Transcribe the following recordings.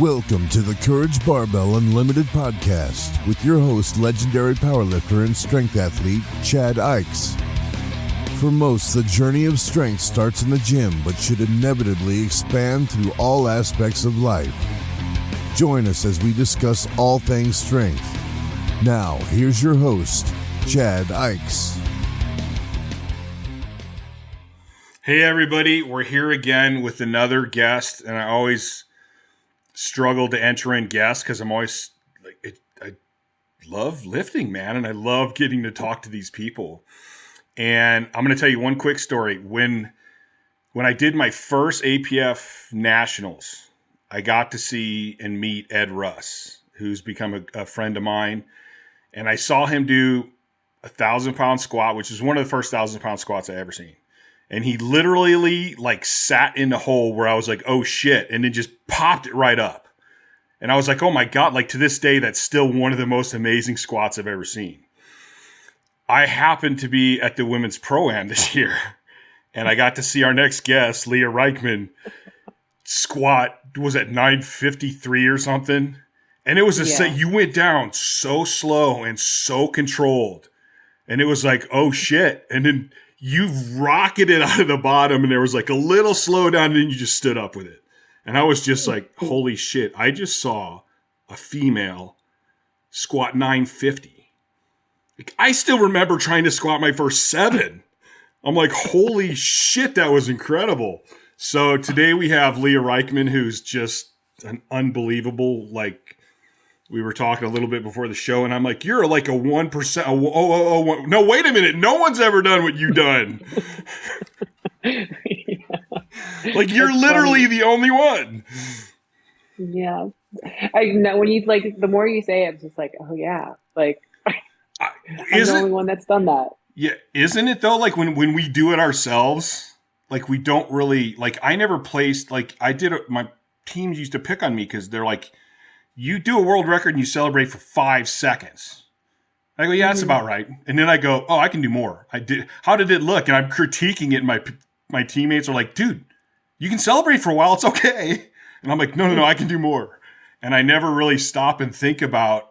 Welcome to the Courage Barbell Unlimited podcast with your host, legendary powerlifter and strength athlete, Chad Ikes. For most, the journey of strength starts in the gym, but should inevitably expand through all aspects of life. Join us as we discuss all things strength. Now, here's your host, Chad Ikes. Hey everybody, we're here again with another guest, and I always struggle to enter in guests because I'm always like, I love lifting, man, and I love getting to talk to these people. And I'm going to tell you one quick story. When I did my first APF Nationals, I got to see and meet Ed Russ, who's become a friend of mine, and I saw him do a 1,000-pound squat, which is one of the first 1,000-pound squats I ever seen. And he literally sat in the hole where I was like, oh shit. And then just popped it right up. And I was like, oh my God, to this day, that's still one of the most amazing squats I've ever seen. I happened to be at the Women's Pro-Am this year. And I got to see our next guest, Leah Reichman, squat, was at 953 or something. And it was you went down so slow and so controlled. And it was like, oh shit. And then you rocketed out of the bottom, and there was a little slowdown, and then you just stood up with it. And I was just like, holy shit, I just saw a female squat 950. I still remember trying to squat my first 7. I'm like, holy shit, that was incredible. So today we have Leah Reichman, who's just an unbelievable, we were talking a little bit before the show, and I'm like, you're a 1%. No, wait a minute. No one's ever done what you've done. Yeah. You're literally funny. The only one. Yeah. I know when you the more you say it, it's just oh yeah. I'm the only one that's done that. Yeah. Isn't it though? When we do it ourselves, we don't really, I never placed, I did it. My teams used to pick on me because they're like, you do a world record and you celebrate for 5 seconds. I go, yeah, that's about right. And then I go, oh, I can do more. I did. How did it look? And I'm critiquing it. And my teammates are like, dude, you can celebrate for a while. It's okay. And I'm like, no, I can do more. And I never really stop and think about,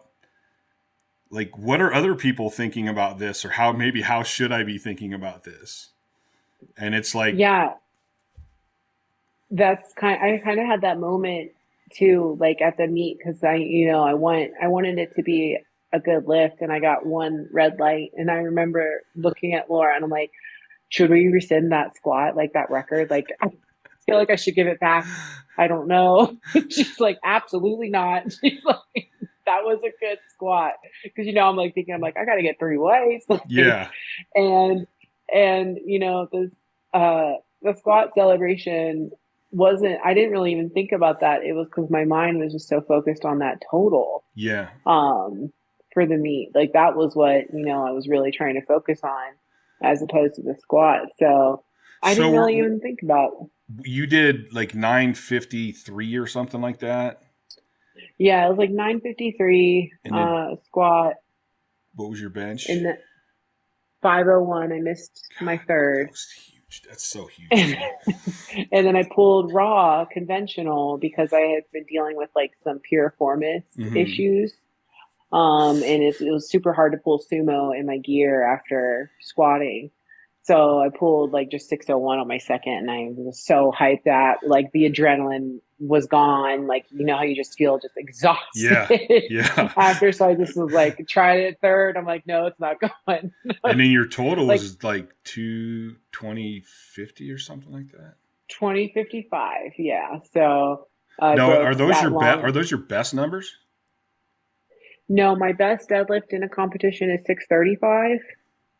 what are other people thinking about this? Or how should I be thinking about this? And it's yeah, that's I kind of had that moment too, at the meet, because I wanted it to be a good lift, and I got one red light, and I remember looking at Laura and I'm like, should we rescind that squat, that record? I feel like I should give it back. I don't know. She's like, absolutely not. She's like, that was a good squat, because I'm thinking, I got to get 3 whites. Yeah. And this the squat celebration I didn't really even think about that. It was because my mind was just so focused on that total. Yeah. For the meet. That was what, I was really trying to focus on, as opposed to the squat. So I didn't really even think about. You did 953 or something like that? Yeah, it was 953 squat. What was your bench? In the 501. I missed my third. That's so huge. And then I pulled raw conventional because I had been dealing with some piriformis issues. And it was super hard to pull sumo in my gear after squatting. So I pulled just 601 on my second, and I was so hyped that the adrenaline was gone. How you just feel just exhausted. Yeah. After, so I just was tried it third. I'm like, no, it's not going. And then your total was 220.50 or something like that. 20.55. Yeah. So no, are those your best numbers? No, my best deadlift in a competition is 635.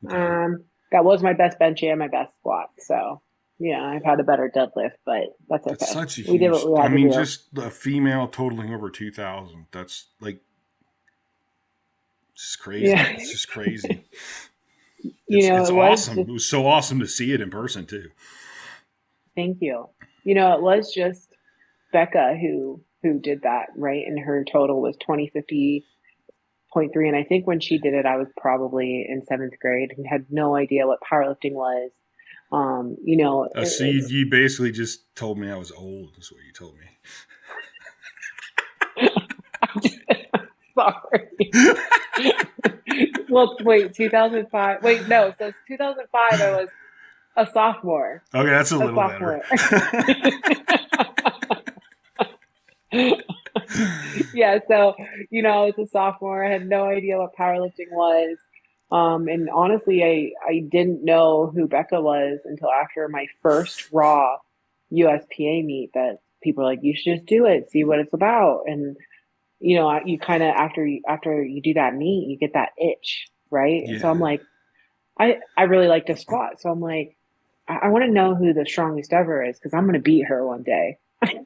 Okay. That was my best bench and my best squat. So, yeah, I've had a better deadlift, but that's okay. That's such a huge, we did what we had to do. Just a female totaling over 2,000. That's just crazy. Yeah. It's just crazy. It's awesome. It was so awesome to see it in person too. Thank you. It was just Becca who did that, right? And her total was 2050.3. And I think when she did it, I was probably in 7th grade and had no idea what powerlifting was. You basically just told me I was old. That's what you told me. Sorry. Well, wait, 2005. Wait, no. So 2005, I was a sophomore. Okay, that's a A little better. sophomore. Yeah, so I was a sophomore. I had no idea what powerlifting was. And honestly, I didn't know who Becca was until after my first raw USPA meet that people were like, you should just do it, see what it's about. And you kind of after you do that meet, you get that itch, right? Yeah. So I'm like, I really like to squat. So I'm like, I want to know who the strongest ever is because I'm going to beat her one day. I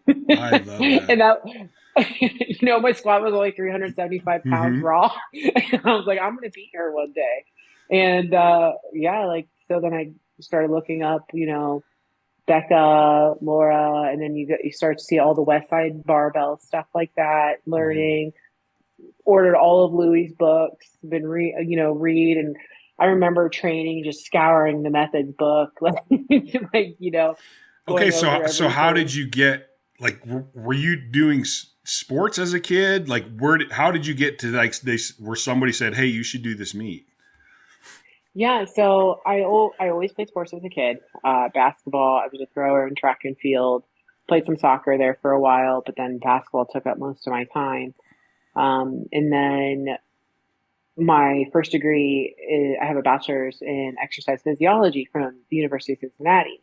love that. And that, my squat was only 375 pounds Mm-hmm. raw. And I was like, I'm going to beat her one day. And yeah, so then I started looking up, Becca, Laura, and then you start to see all the West Side barbell stuff like that, learning, ordered all of Louie's books, read, and I remember training, just scouring the methods book, Okay, going over so how everything. did you get, like, were you doing sports as a kid? Like, how did you get to, like, where somebody said, hey, you should do this meet? Yeah, so I always played sports as a kid. Basketball, I was a thrower in track and field. Played some soccer there for a while, but then basketball took up most of my time. And then my first degree I have a bachelor's in exercise physiology from the University of Cincinnati.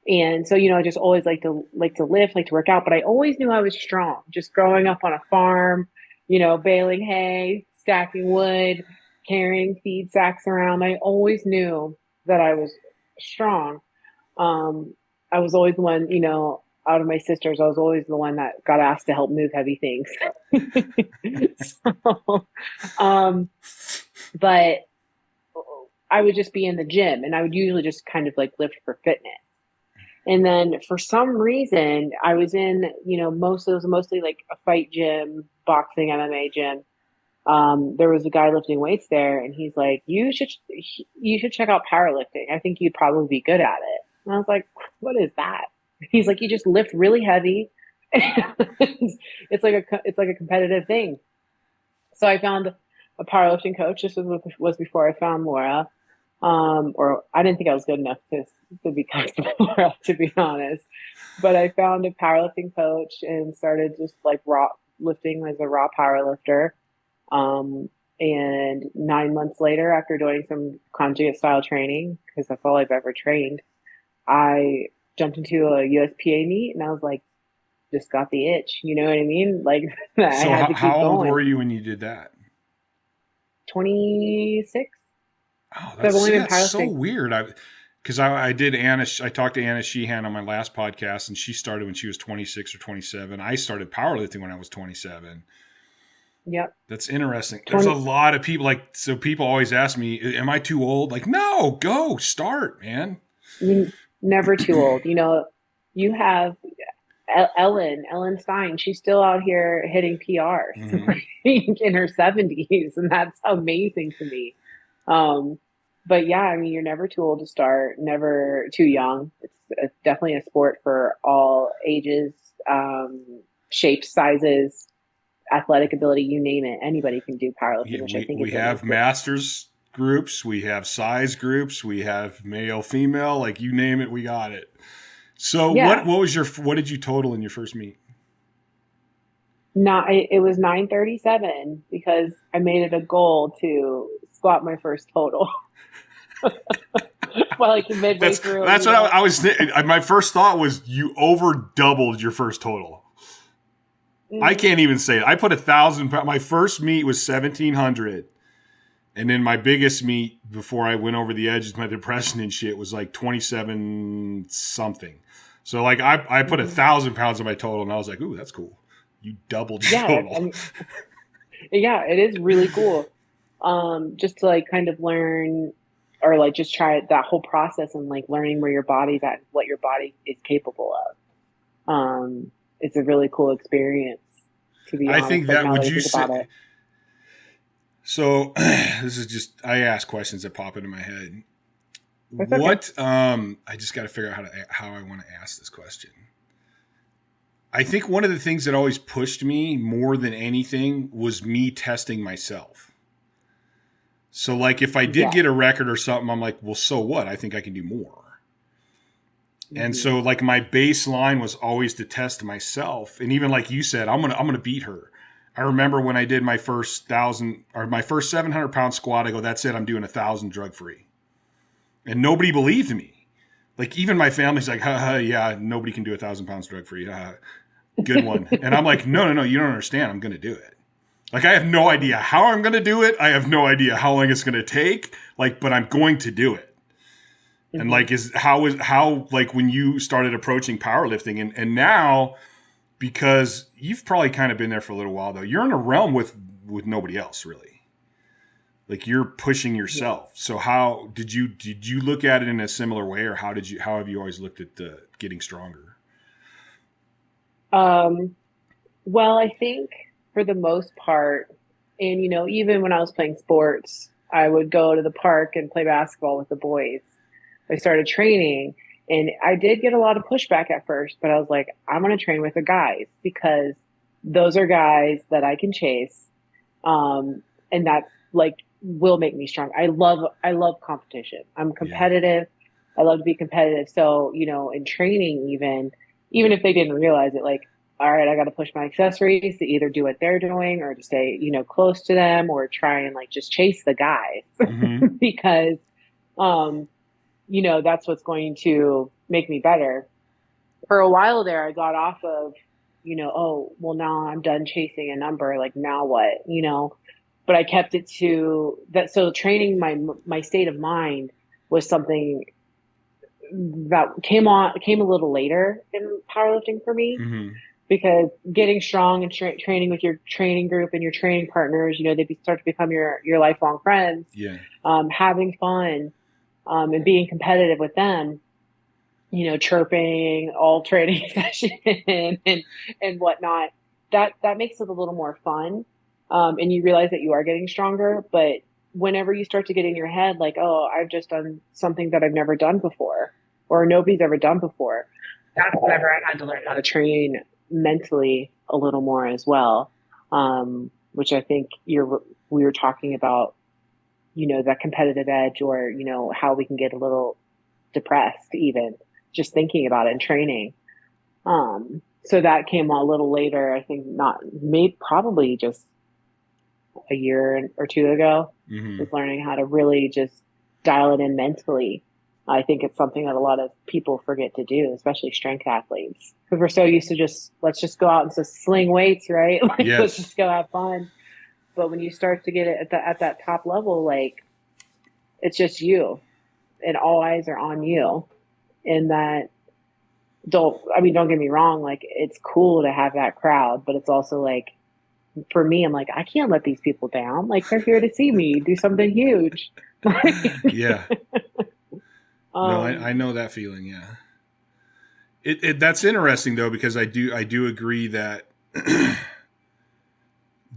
And so, I just always like to lift, like to work out, but I always knew I was strong. Just growing up on a farm, baling hay, stacking wood, carrying feed sacks around. I always knew that I was strong. I was always the one, out of my sisters, I was always the one that got asked to help move heavy things. So, but I would just be in the gym and I would usually just kind of like lift for fitness. And then for some reason, I was in, it was mostly like a fight gym, boxing, MMA gym. There was a guy lifting weights there, and he's like, "You should check out powerlifting. I think you'd probably be good at it." And I was like, "What is that?" He's like, "You just lift really heavy. It's like a competitive thing." So I found a powerlifting coach. This was before I found Laura. Or I didn't think I was good enough to be comfortable with Laura, to be honest. But I found a powerlifting coach and started just like raw lifting as a raw powerlifter. And 9 months later, after doing some conjugate style training, because that's all I've ever trained, I jumped into a USPA meet and I was like, just got the itch. You know what I mean? Like I So had to keep how old going. were you when you did that? 26. Oh, So I've only been that's so powerlifting. weird. I did I talked to Anna Sheehan on my last podcast, and she started when she was 26 or 27. I started powerlifting when I was 27. Yep. That's interesting. There's a lot of people so people always ask me, am I too old? Like, no, go start, man. You're never too old. You have Ellen Stein. She's still out here hitting PRs in her 70s, and that's amazing to me. But yeah, I mean, you're never too old to start, never too young. It's definitely a sport for all ages, shapes, sizes, athletic ability, you name it. Anybody can do powerlifting, which I think we have masters groups, we have size groups, we have male, female, like you name it, we got it. So yeah. what did you total in your first meet? It was 937 because I made it a goal to squat my first total. Well, like midway through. That's what I was thinking. My first thought was you over doubled your first total. I can't even say it. I put 1,000. My first meet was 1,700. And then my biggest meet before I went over the edge with my depression and shit was like 27 something. So like I put 1,000 pounds on my total and I was like, ooh, that's cool. You doubled your total. I mean, yeah, it is really cool. Just to like kind of learn or like just try that whole process and like learning where your body's at, what your body is capable of. It's a really cool experience, to be honest. I think like, that would you say. So this is just, I ask questions that pop into my head. That's what, okay. I just got to figure out how I want to ask this question. I think one of the things that always pushed me more than anything was me testing myself. So like if I did get a record or something, I'm like, well, so what? I think I can do more. Mm-hmm. And so like my baseline was always to test myself. And even like you said, I'm gonna beat her. I remember when I did my first 700-pound squat, I go, that's it. I'm doing 1,000 drug free. And nobody believed me. Like even my family's like, yeah, nobody can do 1,000 pounds drug free. Good one. And I'm like, no, you don't understand. I'm going to do it. Like, I have no idea how I'm going to do it. I have no idea how long it's going to take. Like, but I'm going to do it. Mm-hmm. And like, how like when you started approaching powerlifting and now, because you've probably kind of been there for a little while though, you're in a realm with nobody else really. Like you're pushing yourself. Yeah. So how did you look at it in a similar way, or how have you always looked at getting stronger? Well, I think for the most part, and even when I was playing sports, I would go to the park and play basketball with the boys. I started training, and I did get a lot of pushback at first, but I was like, I'm going to train with the guys because those are guys that I can chase. And that like will make me strong. I love competition. I'm competitive. Yeah. I love to be competitive. So, in training, even if they didn't realize it, like, all right, I got to push my accessories to either do what they're doing or to stay, close to them or try and like just chase the guys mm-hmm. because, that's what's going to make me better. For a while there, I got off of, oh, well, now I'm done chasing a number. Like, now what, but I kept it to that. So training my state of mind was something that came a little later in powerlifting for me. Mm-hmm. Because getting strong and training with your training group and your training partners, they start to become your lifelong friends. Yeah. Having fun, and being competitive with them, chirping all training session and whatnot. That makes it a little more fun. And you realize that you are getting stronger. But whenever you start to get in your head, like, oh, I've just done something that I've never done before, or nobody's ever done before. That's whenever I had to learn how to train mentally a little more as well, which I think we were talking about, that competitive edge, or how we can get a little depressed even just thinking about it in training. So that came a little later. I think probably just a year or two ago. Mm-hmm. Was learning how to really just dial it in mentally. I think it's something that a lot of people forget to do, especially strength athletes, because we're so used to let's just go out and just sling weights, right? Like, yes. Let's just go have fun. But when you start to get it at that top level, like, it's just you, and all eyes are on you. And that don't get me wrong, like, it's cool to have that crowd, but it's also like, for me, I'm like, I can't let these people down. Like, they're here to see me do something huge. Yeah. No, I know that feeling. Yeah. That's interesting though, because I do agree that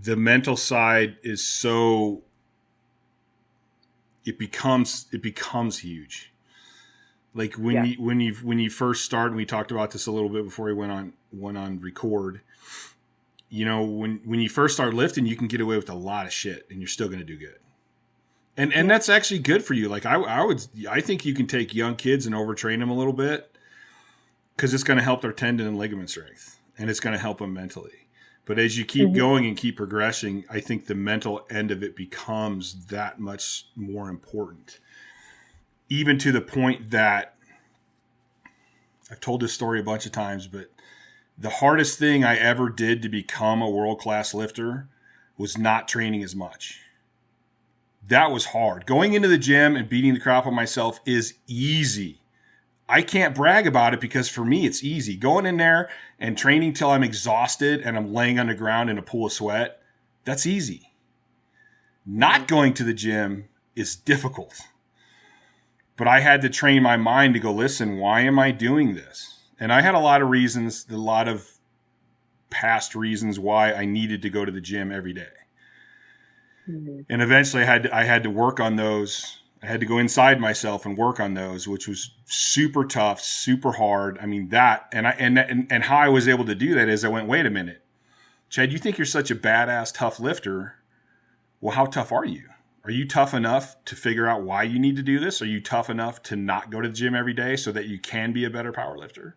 the mental side is so, it becomes huge. Like when you first start, and we talked about this a little bit before we went on record, when you first start lifting, you can get away with a lot of shit and you're still going to do good. And that's actually good for you. Like I think you can take young kids and overtrain them a little bit, because it's going to help their tendon and ligament strength, and it's going to help them mentally. But as you keep mm-hmm. going and keep progressing, I think the mental end of it becomes that much more important. Even to the point that I've told this story a bunch of times, but the hardest thing I ever did to become a world-class lifter was not training as much. That was hard. Going into the gym and beating the crap out of myself is easy. I can't brag about it because for me, it's easy. Going in there and training till I'm exhausted and I'm laying on the ground in a pool of sweat, that's easy. Not going to the gym is difficult. But I had to train my mind to go, listen, why am I doing this? And I had a lot of reasons, a lot of past reasons why I needed to go to the gym every day. Mm-hmm. And eventually I had to work on those I had to go inside myself and work on those, which was super tough, super hard. I mean, that, and how I was able to do that is I went, wait a minute, Chad, you think you're such a badass, tough lifter. Well, how tough are you? Are you tough enough to figure out why you need to do this? Are you tough enough to not go to the gym every day so that you can be a better power lifter?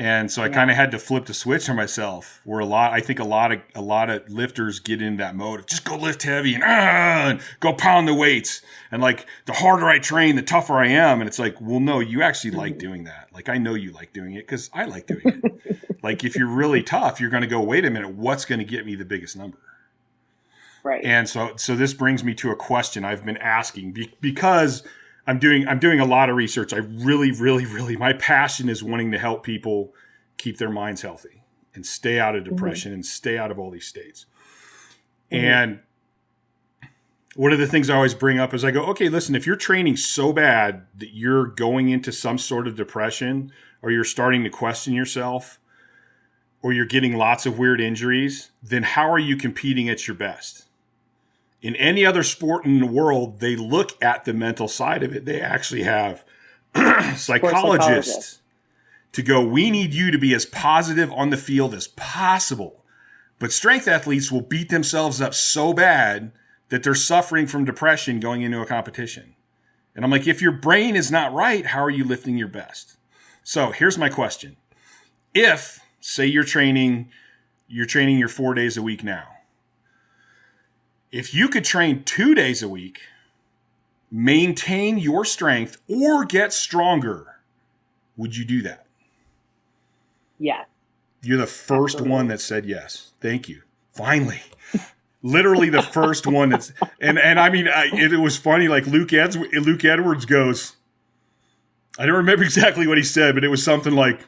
And so I kind of had to flip the switch on myself, where I think a lot of lifters get in that mode of just go lift heavy and go pound the weights. And like, the harder I train, the tougher I am. And it's like, well, no, you actually like doing that. Like, I know you like doing it because I like doing it. Like, if you're really tough, you're going to go, wait a minute, what's going to get me the biggest number? Right. And so this brings me to a question I've been asking because I'm doing a lot of research. I really, my passion is wanting to help people keep their minds healthy and stay out of depression and stay out of all these states. And one of the things I always bring up is I go, okay, listen, if you're training so bad that you're going into some sort of depression, or you're starting to question yourself, or you're getting lots of weird injuries, then how are you competing at your best? In any other sport in the world, they look at the mental side of it. They actually have psychologists to go, we need you to be as positive on the field as possible. But strength athletes will beat themselves up so bad that they're suffering from depression going into a competition. And I'm like, if your brain is not right, how are you lifting your best? So here's my question. If, say you're training your 4 days a week now, if you could train 2 days a week, maintain your strength, or get stronger, would you do that? Yeah. You're the first one that said yes. Thank you. Finally. Literally the first one that's, and I mean, it was funny. Like Luke Edwards goes, I don't remember exactly what he said, but it was something like,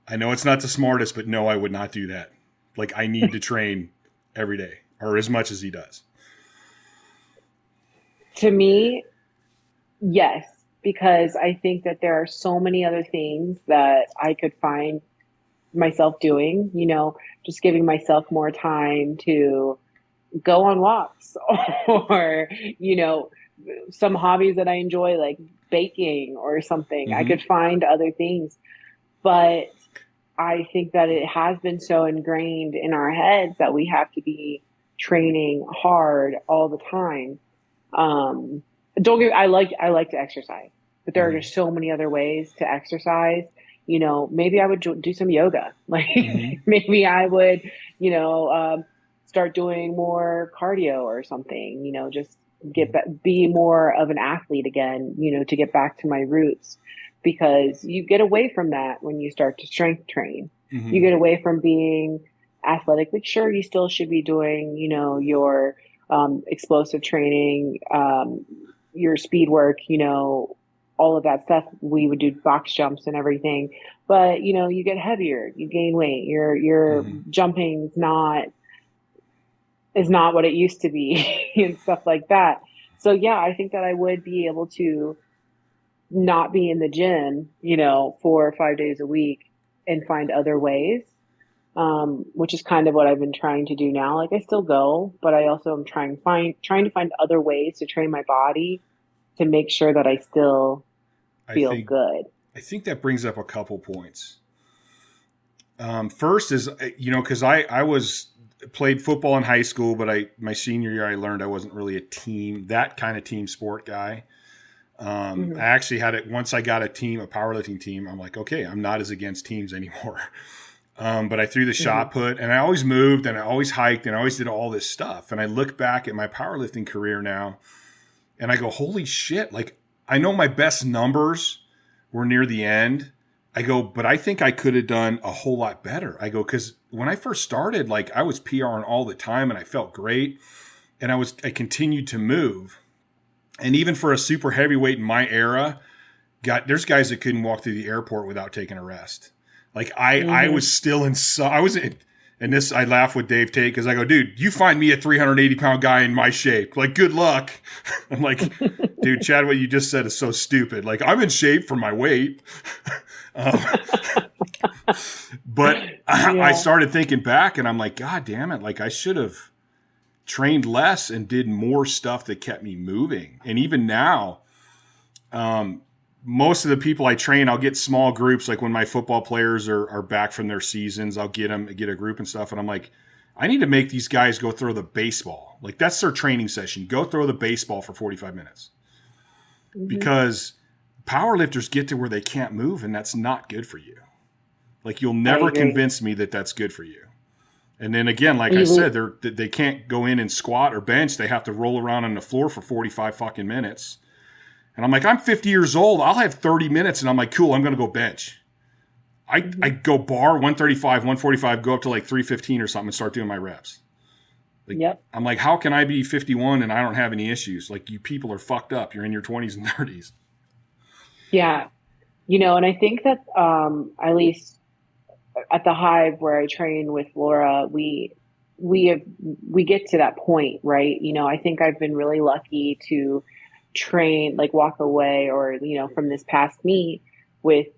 I know it's not the smartest, but no, I would not do that. Like, I need to train every day, or as much as he does. To me, yes, because I think that there are so many other things that I could find myself doing, just giving myself more time to go on walks or, some hobbies that I enjoy, like baking or something. I could find other things, but I think that it has been so ingrained in our heads that we have to be training hard all the time. I like to exercise, but there are just so many other ways to exercise. Maybe I would do some yoga. Like maybe I would, start doing more cardio or something, just be more of an athlete again, to get back to my roots, because you get away from that when you start to strength train. You get away from being athletic. Like, sure, you still should be doing, your explosive training, your speed work, all of that stuff. We would do box jumps and everything, but you get heavier, you gain weight, your jumping is not what it used to be and stuff like that. So yeah, I think that I would be able to not be in the gym, 4 or 5 days a week and find other ways. Which is kind of what I've been trying to do now. Like, I still go, but I also am trying to find other ways to train my body to make sure that I still feel good. I think that brings up a couple points. First is, because I played football in high school, but my senior year I learned I wasn't really that kind of team sport guy. I actually had it once I got a powerlifting team. I'm like, okay, I'm not as against teams anymore. But I threw the shot put, and I always moved, and I always hiked, and I always did all this stuff. And I look back at my powerlifting career now, and I go, holy shit. Like, I know my best numbers were near the end. I go, but I think I could have done a whole lot better. I go, because when I first started, like, I was PRing all the time, and I felt great. And I continued to move. And even for a super heavyweight in my era, there's guys that couldn't walk through the airport without taking a rest. Like, I was still and this, I laugh with Dave Tate because I go, dude, you find me a 380-pound guy in my shape. Like, good luck. I'm like, dude, Chad, what you just said is so stupid. Like, I'm in shape for my weight. But I started thinking back, and I'm like, God damn it. Like, I should have trained less and did more stuff that kept me moving. And even now, most of the people I train, I'll get small groups. Like when my football players are back from their seasons, I'll get a group and stuff. And I'm like, I need to make these guys go throw the baseball. Like that's their training session. Go throw the baseball for 45 minutes. Mm-hmm. Because powerlifters get to where they can't move, and that's not good for you. Like you'll never convince me that that's good for you. And then again, like I said, they can't go in and squat or bench. They have to roll around on the floor for 45 fucking minutes. And I'm like, I'm 50 years old. I'll have 30 minutes. And I'm like, cool, I'm going to go bench. I go bar 135, 145, go up to like 315 or something and start doing my reps. Like, yep. I'm like, how can I be 51 and I don't have any issues? Like, you people are fucked up. You're in your 20s and 30s. Yeah. And I think that at least at the Hive where I train with Laura, we get to that point, right? I think I've been really lucky to train, like walk away or, from this past meet with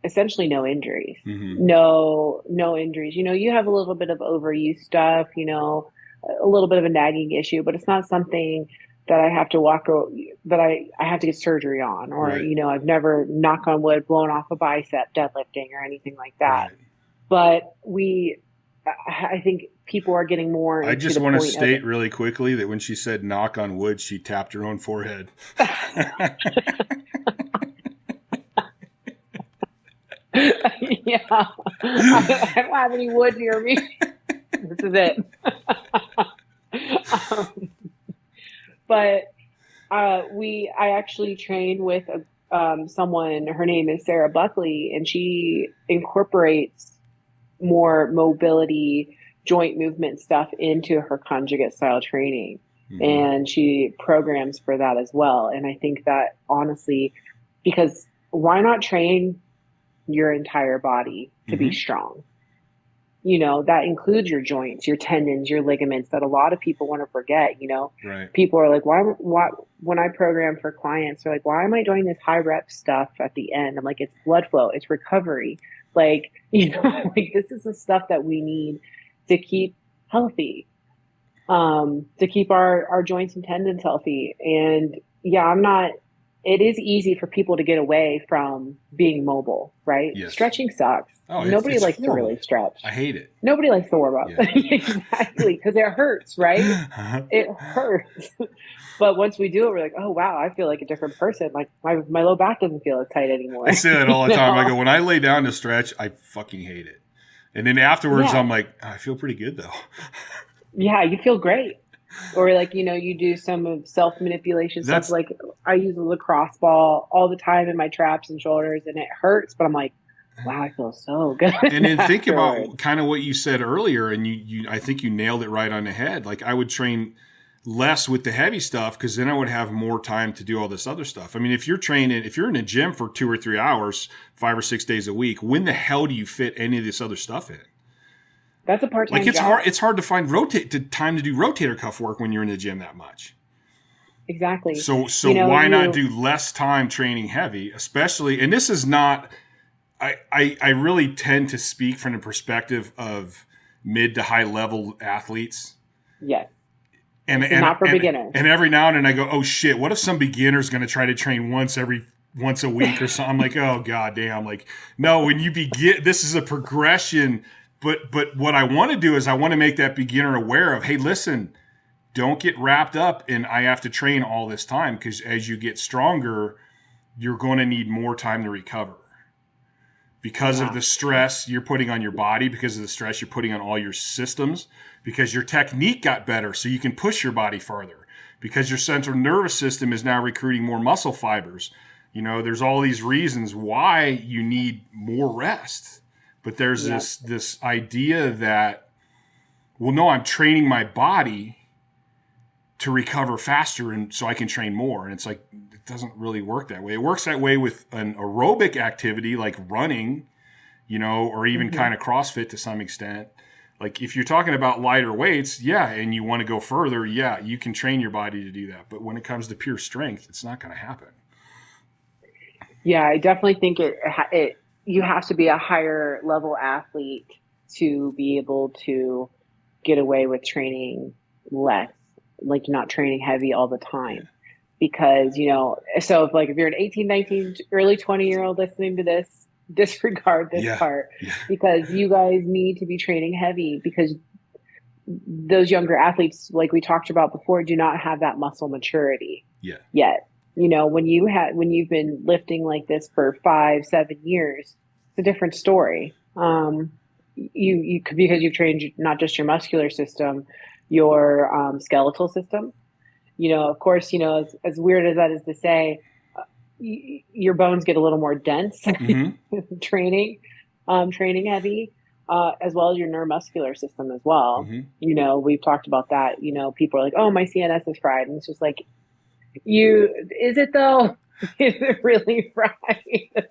essentially no injuries, no injuries. You have a little bit of overuse stuff, a little bit of a nagging issue, but it's not something that I have to that I have to get surgery on, or, right. I've never, knock on wood, blown off a bicep deadlifting or anything like that. Right. But I think people are getting more. I just want to state really quickly that when she said knock on wood, she tapped her own forehead. Yeah. I don't have any wood near me. This is it. But I actually trained with someone, her name is Sarah Buckley, and she incorporates more mobility, joint movement stuff into her conjugate style training. Mm-hmm. And she programs for that as well. And I think that honestly, because why not train your entire body to be strong? That includes your joints, your tendons, your ligaments, that a lot of people want to forget. Right. People are like, why, when I program for clients, they're like, why am I doing this high rep stuff at the end? I'm like, it's blood flow, it's recovery. Like, like this is the stuff that we need to keep healthy, to keep our joints and tendons healthy. And yeah, it is easy for people to get away from being mobile, right? Yes. Stretching sucks. Oh, nobody likes horrible. To really stretch. I hate it. Nobody likes to warm up. Yeah. Exactly. Because it hurts, right? It hurts. But once we do it, we're like, oh, wow, I feel like a different person. Like my low back doesn't feel as tight anymore. I say that all the time. I go, when I lay down to stretch, I fucking hate it. And then afterwards, I'm like, I feel pretty good though. Yeah, you feel great. Or like, you do some of self-manipulation stuff. Like I use a lacrosse ball all the time in my traps and shoulders, and it hurts, but I'm like, wow, I feel so good. And then think about kind of what you said earlier, and you I think you nailed it right on the head. Like I would train less with the heavy stuff because then I would have more time to do all this other stuff. I mean, if you're in a gym for 2 or 3 hours, 5 or 6 days a week, when the hell do you fit any of this other stuff in? That's a part-time Like it's job. hard. It's hard to find time to do rotator cuff work when you're in the gym that much. Exactly. So why not do less time training heavy, especially? And this is not. I really tend to speak from the perspective of mid to high level athletes. Yes. And not for beginners. And every now and then I go, oh shit, what if some beginner's going to try to train once a week or something? I'm like, oh god damn. Like, no, when you begin, this is a progression. But what I want to do is I want to make that beginner aware of, hey, listen, don't get wrapped up in I have to train all this time, because as you get stronger, you're going to need more time to recover because of the stress you're putting on your body, because of the stress you're putting on all your systems, because your technique got better so you can push your body farther, because your central nervous system is now recruiting more muscle fibers. There's all these reasons why you need more rest. But there's this idea that, well, no, I'm training my body to recover faster and so I can train more. And it's like, it doesn't really work that way. It works that way with an aerobic activity like running, or even kind of CrossFit to some extent. Like if you're talking about lighter weights, and you want to go further, you can train your body to do that. But when it comes to pure strength, it's not going to happen. Yeah, I definitely think you have to be a higher level athlete to be able to get away with training less, like not training heavy all the Yeah. time. Because, so if you're an 18, 19, early 20-year-old listening to this, disregard this Yeah. part, Yeah. because you guys need to be training heavy, because those younger athletes, like we talked about before, do not have that muscle maturity Yeah. yet. When you've been lifting like this for 5, 7 years, it's a different story. You because you've trained not just your muscular system, your skeletal system. Of course, as weird as that is to say, your bones get a little more dense Mm-hmm. training, training heavy, as well as your neuromuscular system as well. Mm-hmm. We've talked about that. People are like, "Oh, my CNS is fried," and it's just like, is it though? Is it really fried?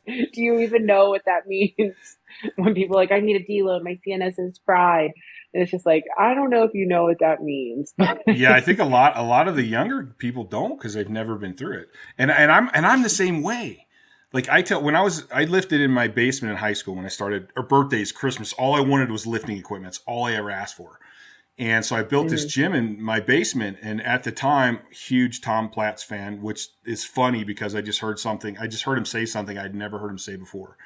Do you even know what that means? When people are like, I need a deload, my CNS is fried. And it's just like, I don't know if you know what that means. Yeah, I think a lot of the younger people don't because they've never been through it. And I'm the same way. Like I lifted in my basement in high school when I started, or birthdays, Christmas. All I wanted was lifting equipment. That's all I ever asked for. And so I built this gym in my basement. And at the time, huge Tom Platz fan, which is funny because I just heard him say something I'd never heard him say before.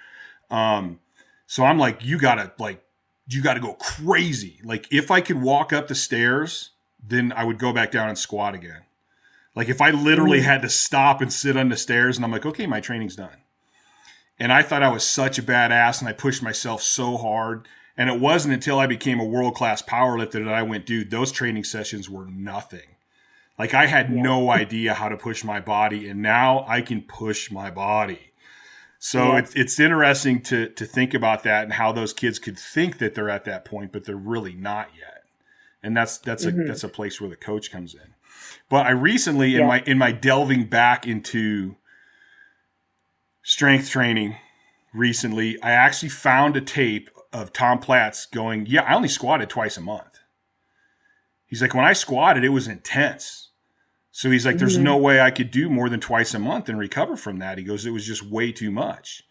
So I'm like, you gotta go crazy. Like if I could walk up the stairs, then I would go back down and squat again. Like if I literally had to stop and sit on the stairs, and I'm like, okay, my training's done. And I thought I was such a badass, and I pushed myself so hard. And it wasn't until I became a world-class powerlifter that I went, dude, those training sessions were nothing. Like I had no idea how to push my body, and now I can push my body. So it's interesting to think about that and how those kids could think that they're at that point, but they're really not yet. And that's a place where the coach comes in. But I recently in my delving back into strength training recently, I actually found a tape of Tom Platz going, yeah, I only squatted twice a month. He's like, when I squatted, it was intense. So he's like, there's no way I could do more than twice a month and recover from that. He goes, it was just way too much.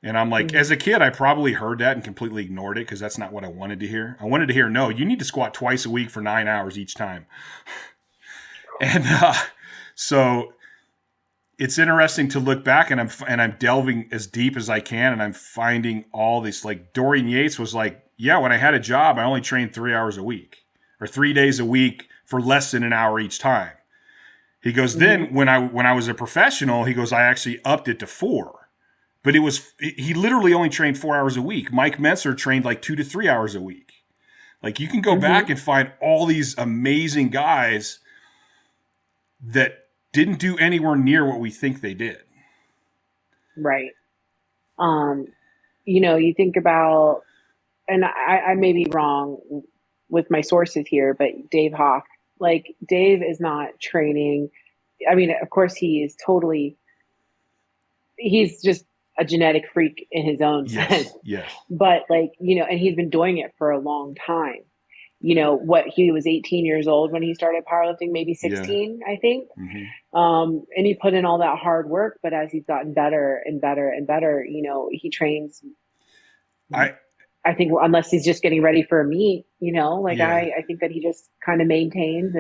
And I'm like, as a kid, I probably heard that and completely ignored it because that's not what I wanted to hear. I wanted to hear, no, you need to squat twice a week for 9 hours each time. And so it's interesting to look back, and I'm delving as deep as I can, and I'm finding all this. Like Dorian Yates was like, yeah, when I had a job, I only trained 3 hours a week or 3 days a week for less than an hour each time. He goes, then when I was a professional, he goes, I actually upped it to 4. But he literally only trained 4 hours a week. Mike Mentzer trained like 2 to 3 hours a week. Like you can go back and find all these amazing guys that didn't do anywhere near what we think they did. Right. You think about, and I may be wrong with my sources here, but Dave Hawk, like Dave is not training. I mean, of course he's just a genetic freak in his own sense. Yes. But and he's been doing it for a long time. He was 18 years old when he started powerlifting, maybe 16, I think. And he put in all that hard work, but as he's gotten better and better and better, he trains. I think unless he's just getting ready for a meet, I think that he just kind of maintains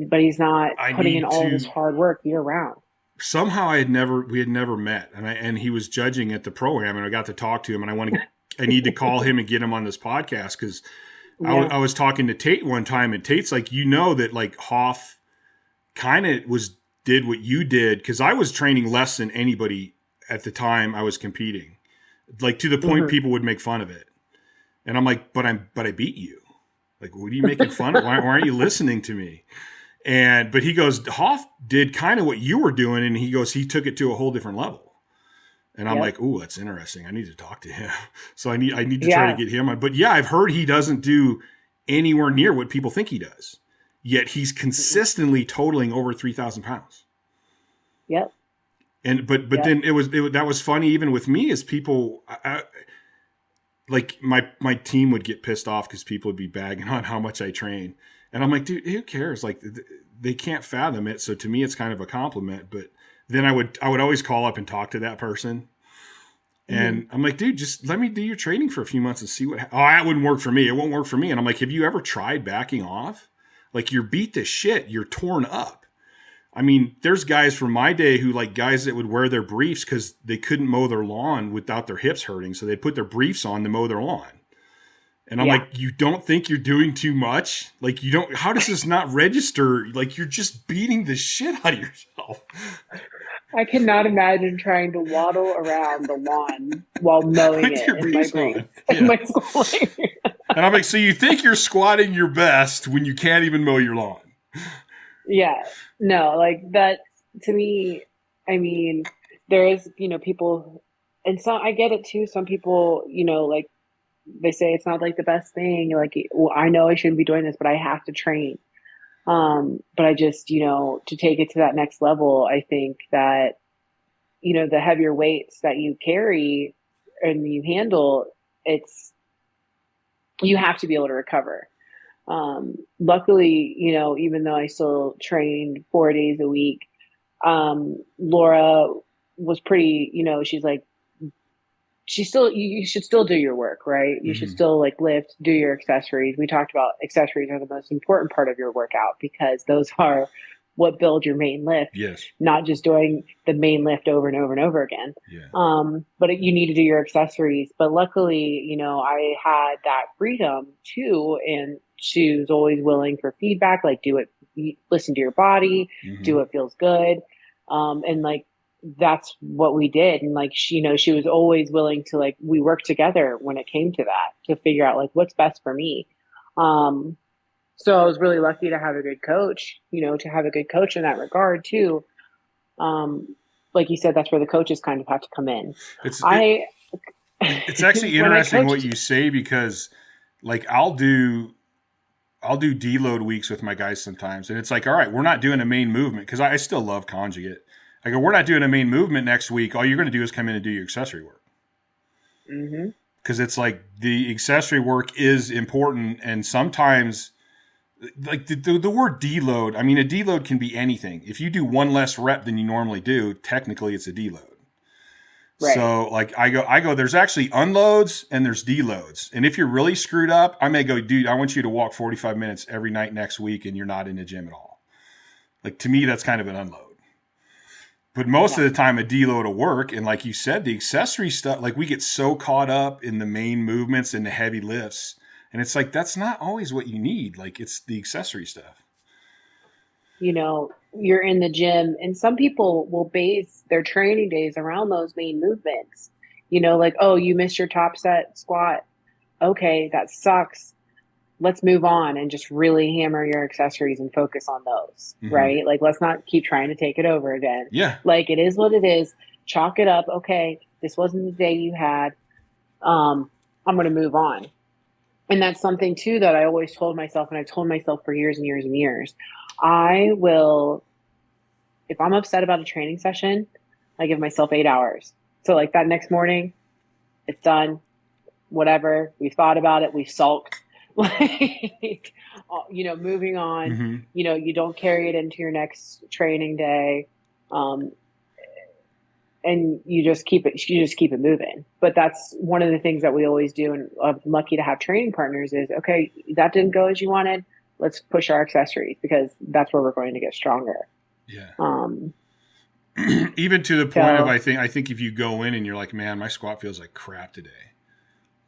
but he's not putting in all this hard work year round. Somehow we had never met, and he was judging at the program, and I got to talk to him, and I need to call him and get him on this podcast because I was talking to Tate one time, and Tate's like, that like Hoff kind of did what you did, because I was training less than anybody at the time I was competing, like to the point people would make fun of it, and I'm like, but I beat you. Like, what are you making fun of? Why aren't you listening to me? But he goes, Hoff did kind of what you were doing, and he goes, he took it to a whole different level. And I'm like, ooh, that's interesting. I need to talk to him. So I need to try to get him on. But yeah, I've heard he doesn't do anywhere near what people think he does. Yet he's consistently totaling over 3,000 pounds. Yep. And then that was funny even with me, as people like my team would get pissed off because people would be bagging on how much I train. And I'm like, dude, who cares? Like, they can't fathom it. So to me, it's kind of a compliment. But then I would always call up and talk to that person. And I'm like, dude, just let me do your training for a few months and see what, that wouldn't work for me. It won't work for me. And I'm like, have you ever tried backing off? Like, you're beat to shit. You're torn up. I mean, there's guys from my day who, like, guys that would wear their briefs because they couldn't mow their lawn without their hips hurting. So they'd put their briefs on to mow their lawn. And I'm like, you don't think you're doing too much? Like, you don't, how does this not register? Like, you're just beating the shit out of yourself. I cannot imagine trying to waddle around the lawn while mowing it in my brief. In my schooling. And I'm like, so you think you're squatting your best when you can't even mow your lawn? Yeah. No, like that, to me, I mean, there is, people, and so I get it too. Some people, like, they say it's not like the best thing. Like, well, I know I shouldn't be doing this, but I have to train. But I just, to take it to that next level, I think that, the heavier weights that you carry and you handle, you have to be able to recover. Luckily, even though I still trained 4 days a week, Laura was pretty, she's like, you should still do your work, right? You should still like lift, do your accessories. We talked about accessories are the most important part of your workout because those are what build your main lift. Yes. Not just doing the main lift over and over and over again. Yeah. But you need to do your accessories. But luckily, I had that freedom too. And she was always willing for feedback, like do it, listen to your body, do what feels good. And like, that's what we did. And like, she was always willing to, like, we worked together when it came to that, to figure out like what's best for me. So I was really lucky to have a good coach, to have a good coach in that regard too. Like you said, that's where the coaches kind of have to come in. It's actually interesting what you say, because like I'll do deload weeks with my guys sometimes. And it's like, all right, we're not doing a main movement, because I still love conjugate. I go, we're not doing a main movement next week. All you're going to do is come in and do your accessory work. Because it's like the accessory work is important. And sometimes, like the word deload, I mean, a deload can be anything. If you do one less rep than you normally do, technically it's a deload. Right. So like I go, there's actually unloads and there's deloads. And if you're really screwed up, I may go, dude, I want you to walk 45 minutes every night next week and you're not in the gym at all. Like, to me, that's kind of an unload. But most of the time, a deload will work. And like you said, the accessory stuff, like we get so caught up in the main movements and the heavy lifts. And it's like, that's not always what you need. Like, it's the accessory stuff. You're in the gym, and some people will base their training days around those main movements. Like, oh, you missed your top set squat. Okay, that sucks. Let's move on and just really hammer your accessories and focus on those, right? Like, let's not keep trying to take it over again. Yeah. Like, it is what it is. Chalk it up. Okay, this wasn't the day you had. I'm going to move on. And that's something too that I always told myself, and I've told myself for years and years and years. I will, if I'm upset about a training session, I give myself 8 hours. So like that next morning, it's done. Whatever. We've thought about it. We've sulked. Like, moving on, you don't carry it into your next training day. And you just keep it moving. But that's one of the things that we always do. And I'm lucky to have training partners is, okay, that didn't go as you wanted. Let's push our accessories, because that's where we're going to get stronger. Yeah. Even to the point of, I think if you go in and you're like, man, my squat feels like crap today.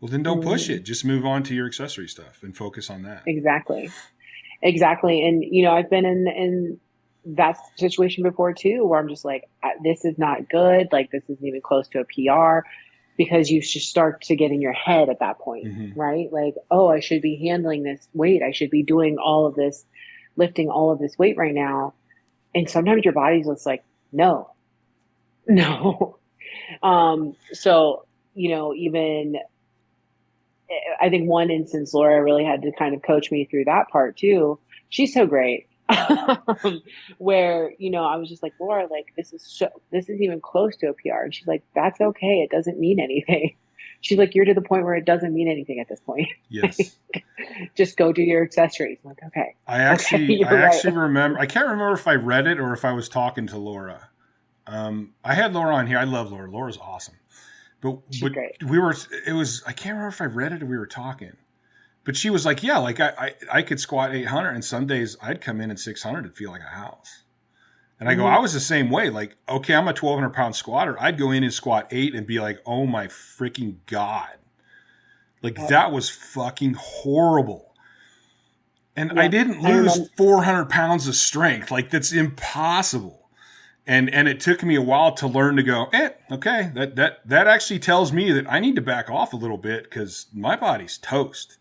Well, then don't push it. Just move on to your accessory stuff and focus on that. Exactly. And, I've been in that situation before too, where I'm just like, this is not good. Like, this isn't even close to a PR, because you should start to get in your head at that point, right? Like, oh, I should be handling this weight. I should be doing all of this, lifting all of this weight right now. And sometimes your body's just like, no. So, even I think one instance, Laura really had to kind of coach me through that part too. She's so great. Where, I was just like, Laura, like, this isn't even close to a PR. And she's like, that's okay. It doesn't mean anything. She's like, you're to the point where it doesn't mean anything at this point. Yes. Just go do your accessories. I'm like, okay. I actually remember, I can't remember if I read it or if I was talking to Laura. I had Laura on here. I love Laura. Laura's awesome. She's great. I can't remember if I read it or we were talking, but she was like, yeah, like I could squat 800 and some days I'd come in at 600 and feel like a house. And I go, I was the same way. Like, okay, I'm a 1,200 pound squatter. I'd go in and squat 8 and be like, oh my freaking God. Like that was fucking horrible. And I didn't lose 400 pounds of strength. Like that's impossible. And it took me a while to learn to go, okay, that actually tells me that I need to back off a little bit because my body's toast.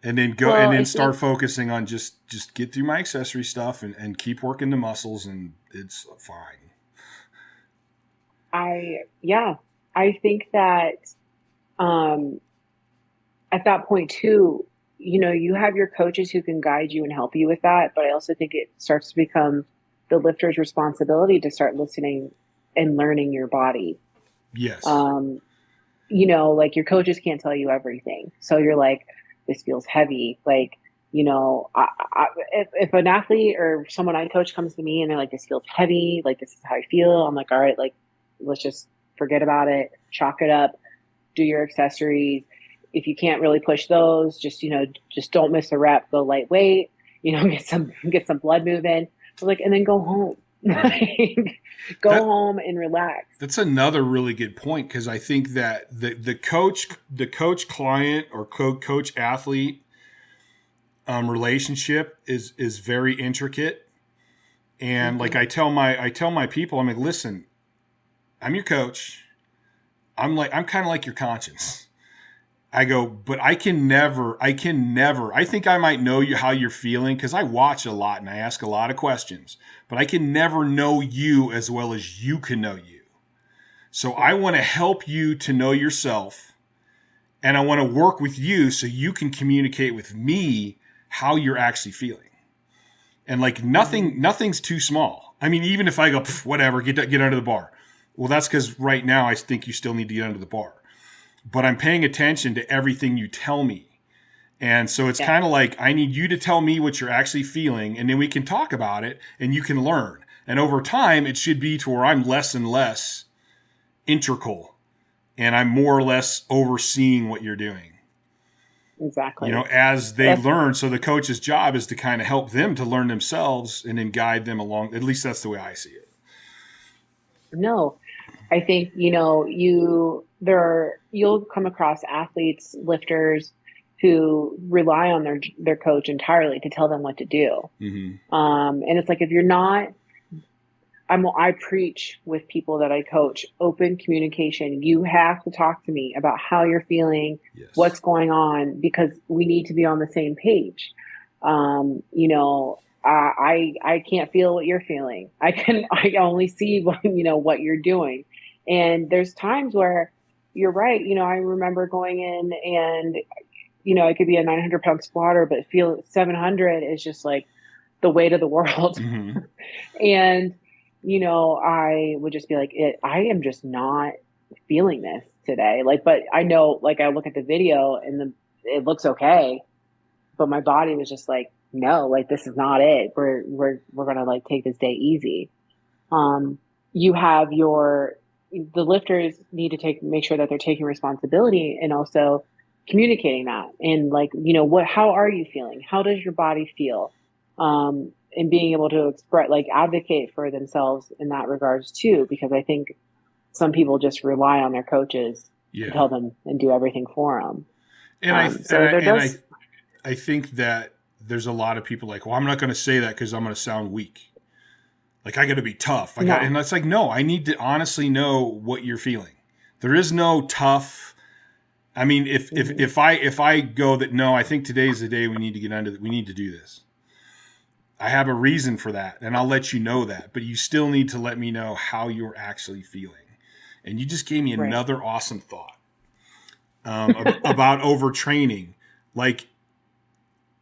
And then start focusing on just get through my accessory stuff and keep working the muscles and it's fine. I think that at that point too, you know, you have your coaches who can guide you and help you with that. But I also think it starts to become the lifter's responsibility to start listening and learning your body. Yes. You know, like your coaches can't tell you everything. So you're like, this feels heavy. Like, you know, if an athlete or someone I coach comes to me and they're like, this feels heavy, like this is how I feel. I'm like, all right, like, let's just forget about it. Chalk it up, do your accessories. If you can't really push those, just don't miss a rep, go lightweight, you know, get some blood moving, like, and then go home. Home and relax. That's another really good point because I think that the coach client or coach athlete relationship is very intricate, and like I tell my people, I'm like, listen, I'm your coach. I'm kind of like your conscience. I go, but I can never, I think I might know how you're feeling because I watch a lot and I ask a lot of questions, but I can never know you as well as you can know you. So I want to help you to know yourself and I want to work with you so you can communicate with me how you're actually feeling. And like nothing's too small. I mean, even if I go, whatever, get under the bar. Well, that's because right now I think you still need to get under the bar. But I'm paying attention to everything you tell me. And so it's kind of like, I need you to tell me what you're actually feeling, and then we can talk about it, and you can learn. And over time, it should be to where I'm less and less integral, and I'm more or less overseeing what you're doing. Exactly. You know, as they learn. So the coach's job is to kind of help them to learn themselves and then guide them along. At least that's the way I see it. No, I think, you know, you'll come across athletes, lifters who rely on their coach entirely to tell them what to do. Mm-hmm. And it's like, if you're not, I preach with people that I coach, open communication. You have to talk to me about how you're feeling, what's going on, because we need to be on the same page. You know, I can't feel what you're feeling. I only see what you're doing. And there's times where you're right. You know, I remember going in and, you know, it could be a 900 pound squatter, but feel 700 is just like the weight of the world. Mm-hmm. And, you know, I would just be like, I am just not feeling this today. Like, but I know, like, I look at the video and it looks okay, but my body was just like, no, like, this is not it. We're going to like take this day easy. You have the lifters need to make sure that they're taking responsibility and also communicating that. And like, you know, how are you feeling? How does your body feel? And being able to advocate for themselves in that regards too, because I think some people just rely on their coaches to tell them and do everything for them. And I think that there's a lot of people like, well, I'm not going to say that because I'm going to sound weak. Like, I got to be tough. And it's like, no, I need to honestly know what you're feeling. There is no tough. I mean, if I go that, no, I think today's the day we need to do this. I have a reason for that, and I'll let you know that. But you still need to let me know how you're actually feeling. And you just gave me another awesome thought about overtraining. Like,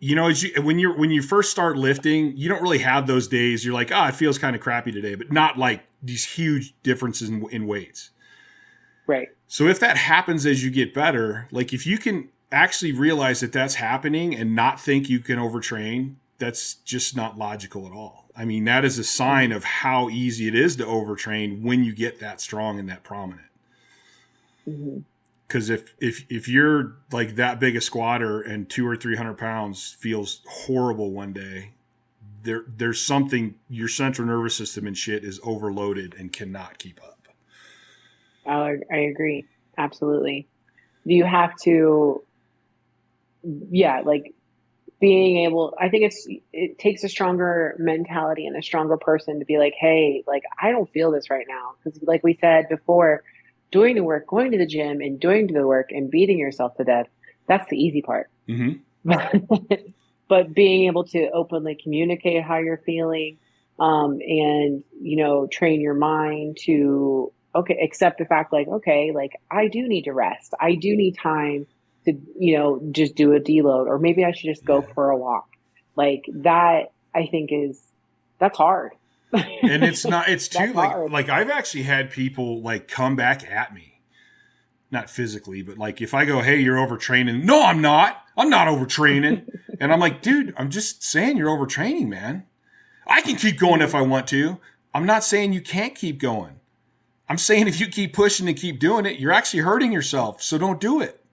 you know, when you first start lifting, you don't really have those days. You're like, it feels kind of crappy today, but not like these huge differences in weights. Right. So if that happens as you get better, like if you can actually realize that that's happening and not think you can overtrain, that's just not logical at all. I mean, that is a sign of how easy it is to overtrain when you get that strong and that prominent. Because if you're like that big a squatter and 200 or 300 pounds feels horrible one day, there's something, your central nervous system and shit is overloaded and cannot keep up. I agree. Absolutely. You have to, like being able, I think it takes a stronger mentality and a stronger person to be like, hey, like, I don't feel this right now. Because like we said before, doing the work, going to the gym and doing the work and beating yourself to death, that's the easy part. But being able to openly communicate how you're feeling, and, train your mind to, accept the fact like, like I do need to rest. I do need time to, just do a deload, or maybe I should just go for a walk. Like that, I think that's hard. And it's too like I've actually had people like come back at me, not physically, but like if I go, hey, you're overtraining. No, I'm not overtraining. And I'm like, dude, I'm just saying you're overtraining, man. I can keep going if I want to. I'm not saying you can't keep going. I'm saying if you keep pushing and keep doing it, you're actually hurting yourself. So don't do it.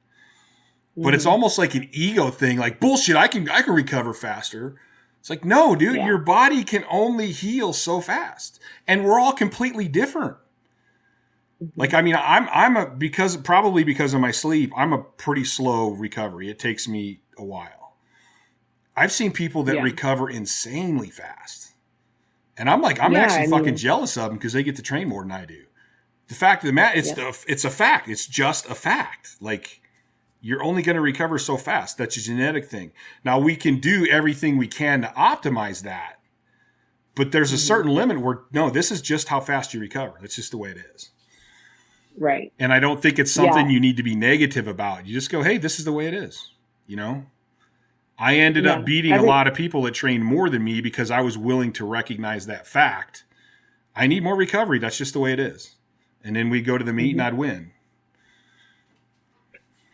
But it's almost like an ego thing, like bullshit. I can recover faster. It's like, no, dude, your body can only heal so fast, and we're all completely different. Like, I mean, probably because of my sleep, I'm a pretty slow recovery. It takes me a while. I've seen people that recover insanely fast, and I'm actually fucking jealous of them because they get to train more than I do. The fact of the matter, it's a fact. It's just a fact. Like, you're only going to recover so fast. That's a genetic thing. Now, we can do everything we can to optimize that, but there's a certain limit where, no, this is just how fast you recover. That's just the way it is. Right. And I don't think it's something you need to be negative about. You just go, hey, this is the way it is. I ended up beating a lot of people that trained more than me because I was willing to recognize that fact. I need more recovery. That's just the way it is. And then we go to the meet and I'd win.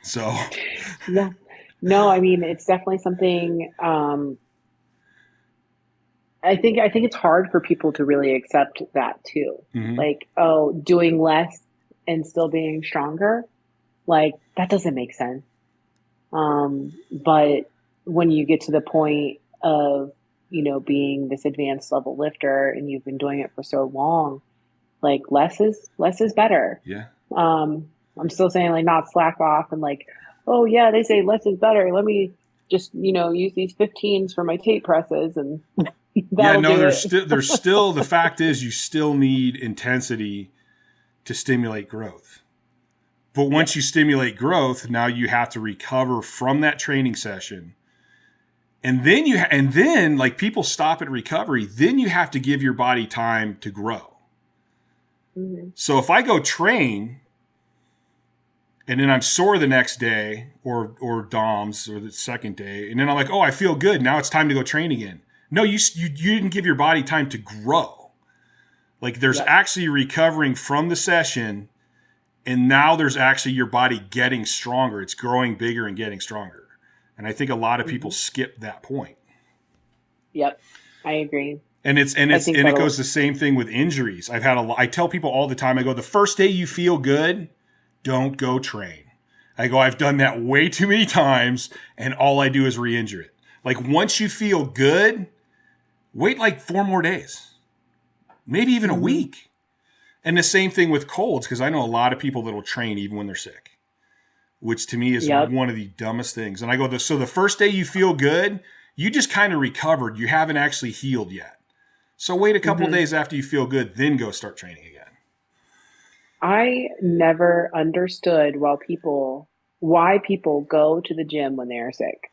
So, no, I mean, it's definitely something, I think it's hard for people to really accept that too. Like, doing less and still being stronger, like that doesn't make sense. But when you get to the point of, being this advanced level lifter and you've been doing it for so long, like less is better. Yeah. I'm still saying like not slack off and like, oh yeah, they say less is better. Let me just, use these 15s for my tape presses and there's still, the fact is you still need intensity to stimulate growth. But once you stimulate growth, now you have to recover from that training session. And then like people stop at recovery, then you have to give your body time to grow. So if I go train and then I'm sore the next day or DOMS or the second day, and then I'm like, oh, I feel good. Now it's time to go train again. No, you didn't give your body time to grow. Like there's actually recovering from the session, and now there's actually your body getting stronger. It's growing bigger and getting stronger. And I think a lot of people skip that point. Yep, I agree. And it goes the same thing with injuries. I tell people all the time, I go, the first day you feel good, don't go train. I go, I've done that way too many times, and all I do is re-injure it. Like once you feel good, wait like 4 more days, maybe even a week. And the same thing with colds, because I know a lot of people that will train even when they're sick, which to me is one of the dumbest things. And I go, so the first day you feel good, you just kind of recovered. You haven't actually healed yet. So wait a couple of days after you feel good, then go start training again. I never understood why people go to the gym when they are sick.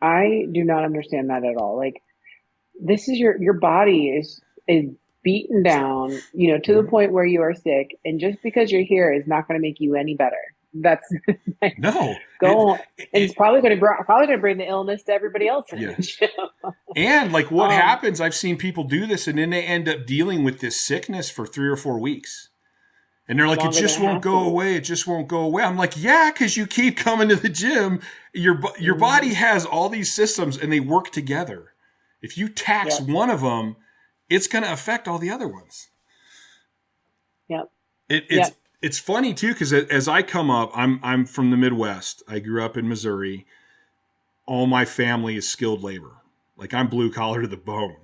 I do not understand that at all. Like, this is your body is beaten down, to the point where you are sick, and just because you're here is not going to make you any better. That's like, no. Go on. It's probably going to bring the illness to everybody else in the gym. And like what happens, I've seen people do this, and then they end up dealing with this sickness for 3 or 4 weeks. And they're like, it just won't go away. It just won't go away. I'm like, yeah, because you keep coming to the gym. Your body has all these systems, and they work together. If you tax one of them, it's going to affect all the other ones. Yep. it's funny too, because as I come up, I'm from the Midwest. I grew up in Missouri. All my family is skilled labor. Like I'm blue collar to the bone.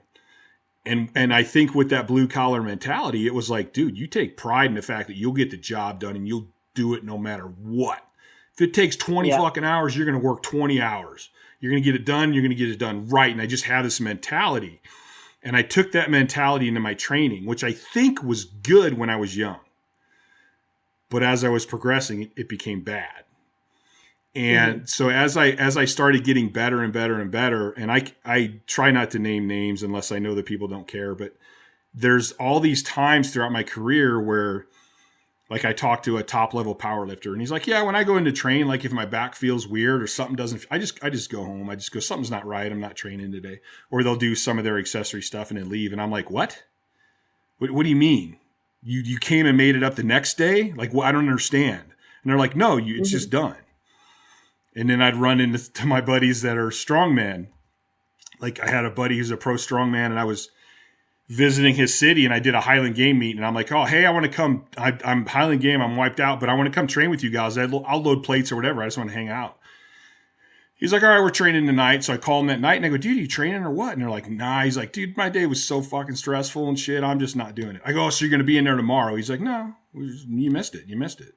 And I think with that blue collar mentality, it was like, dude, you take pride in the fact that you'll get the job done and you'll do it no matter what. If it takes 20 fucking hours, you're going to work 20 hours. You're going to get it done. You're going to get it done right. And I just have this mentality. And I took that mentality into my training, which I think was good when I was young. But as I was progressing, it became bad. And so as I started getting better and better and better, and I try not to name names unless I know that people don't care, but there's all these times throughout my career where, like, I talked to a top level power lifter and he's like, yeah, when I go into train, like if my back feels weird or something doesn't, I just go home. I just go, something's not right. I'm not training today. Or they'll do some of their accessory stuff and then leave. And I'm like, what do you mean? You came and made it up the next day? Like, well, I don't understand. And they're like, no, it's just done. And then I'd run into my buddies that are strongmen. Like I had a buddy who's a pro strongman and I was visiting his city and I did a Highland Game meet and I'm like, oh, hey, I want to come. I'm Highland Game. I'm wiped out, but I want to come train with you guys. I'll load plates or whatever. I just want to hang out. He's like, all right, we're training tonight. So I call him that night and I go, dude, are you training or what? And they're like, nah. He's like, dude, my day was so fucking stressful and shit. I'm just not doing it. I go, oh, so you're going to be in there tomorrow? He's like, no, you missed it. You missed it.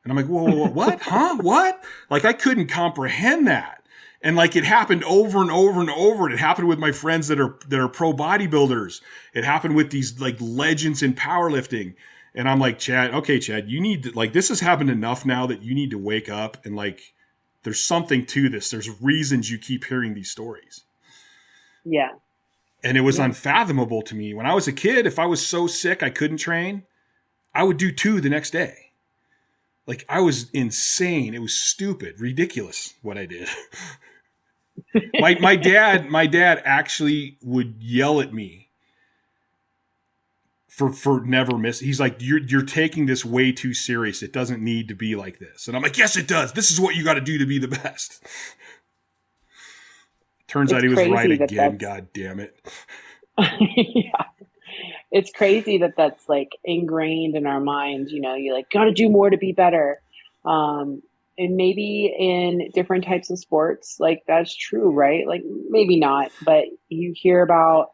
And I'm like, whoa, what? Huh? What? Like I couldn't comprehend that. And like it happened over and over and over. It happened with my friends that are pro bodybuilders. It happened with these like legends in powerlifting. And I'm like, Chad, you need to, like, this has happened enough now that you need to wake up and like, there's something to this. There's reasons you keep hearing these stories. Yeah. And it was unfathomable to me. When I was a kid, if I was so sick I couldn't train, I would do 2 the next day. Like I was insane. It was stupid, ridiculous what I did. my dad actually would yell at me for never missing. He's like, you're taking this way too serious. It doesn't need to be like this. And I'm like, yes, it does. This is what you got to do to be the best. Turns out he was right again. God damn it. Yeah. It's crazy that that's like ingrained in our minds. You know, you like got to do more to be better. And maybe in different types of sports, like that's true, right? Like maybe not, but you hear about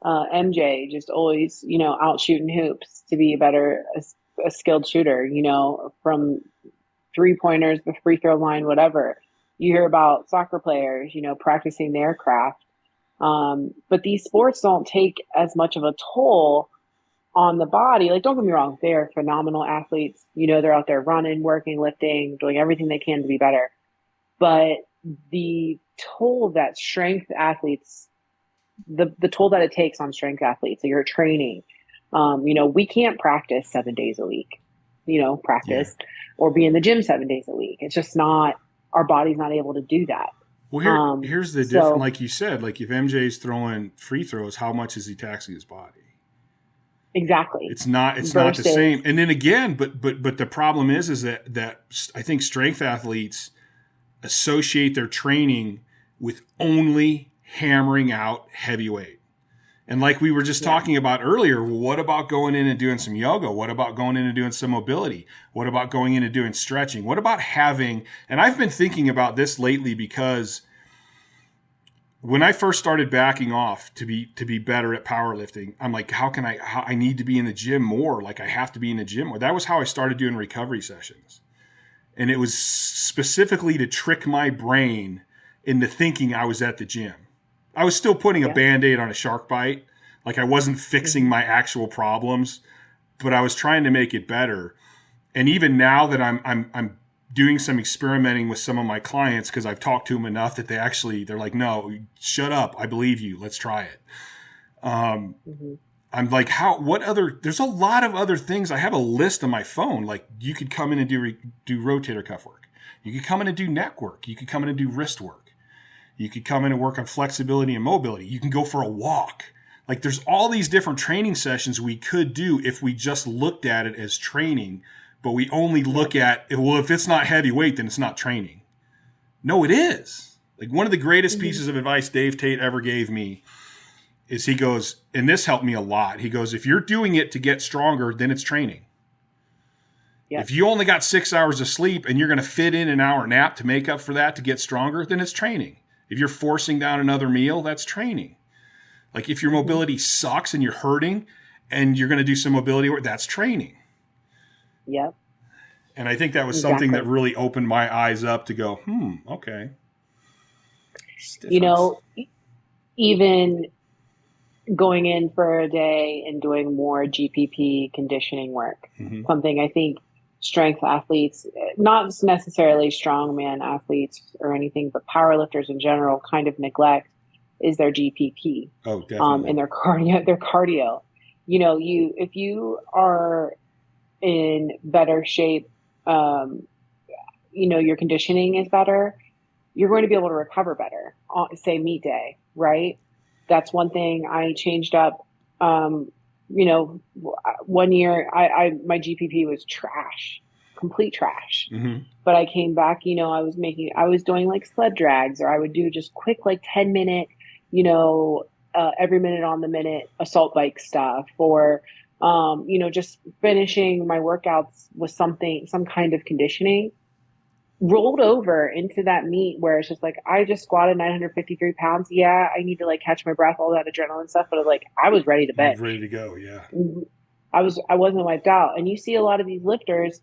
MJ just always, you know, out shooting hoops to be a skilled shooter, you know, from 3-pointers, the free throw line, whatever. You hear about soccer players, you know, practicing their craft. But these sports don't take as much of a toll on the body. Like, don't get me wrong, they're phenomenal athletes. You know, they're out there running, working, lifting, doing everything they can to be better. But the toll that strength athletes, the toll that it takes on strength athletes, so you're training, you know, we can't practice 7 days a week, you know, or be in the gym 7 days a week. It's just not, our body's not able to do that. Well, here's the difference. Like you said, like if MJ's throwing free throws, how much is he taxing his body? Exactly. It's not the same. And then again, but the problem is that I think strength athletes associate their training with only hammering out heavyweight. And like we were just talking about earlier, what about going in and doing some yoga? What about going in and doing some mobility? What about going in and doing stretching? What about having, and I've been thinking about this lately because when I first started backing off to be better at powerlifting, I'm like, how I need to be in the gym more. Like I have to be in the gym more. That was how I started doing recovery sessions. And it was specifically to trick my brain into thinking I was at the gym. I was still putting a Band-Aid on a shark bite. Like I wasn't fixing my actual problems, but I was trying to make it better. And even now that I'm doing some experimenting with some of my clients, because I've talked to them enough that they're like, no, shut up. I believe you. Let's try it. I'm like, there's a lot of other things. I have a list on my phone. Like you could come in and do rotator cuff work. You could come in and do neck work. You could come in and do wrist work. You could come in and work on flexibility and mobility. You can go for a walk. Like there's all these different training sessions we could do if we just looked at it as training, but we only look at, well, if it's not heavyweight, then it's not training. No, it is. Like one of the greatest pieces of advice Dave Tate ever gave me is he goes, and this helped me a lot. He goes, if you're doing it to get stronger, then it's training. Yep. If you only got 6 hours of sleep and you're going to fit in an hour nap to make up for that to get stronger, then it's training. If you're forcing down another meal, that's training. Like if your mobility sucks and you're hurting and you're going to do some mobility work, that's training. Yep. And I think that was something that really opened my eyes up to go, okay. You know, even going in for a day and doing more GPP conditioning work, something I think strength athletes, not necessarily strongman athletes or anything, but powerlifters in general kind of neglect is their GPP. Oh, definitely. And their cardio. You know, if you are in better shape, you know, your conditioning is better, you're going to be able to recover better on, say, meet day, right? That's one thing I changed up. You know, 1 year, my GPP was trash, complete trash. But I came back, you know, I was doing like sled drags, or I would do just quick, like 10-minute, you know, every minute on the minute assault bike stuff, or, you know, just finishing my workouts with some kind of conditioning. Rolled over into that meet where it's just like, I just squatted 953 pounds. Yeah, I need to like catch my breath, all that adrenaline stuff. But like, I was ready to bench. Ready to go, yeah. I wasn't wiped out. And you see a lot of these lifters,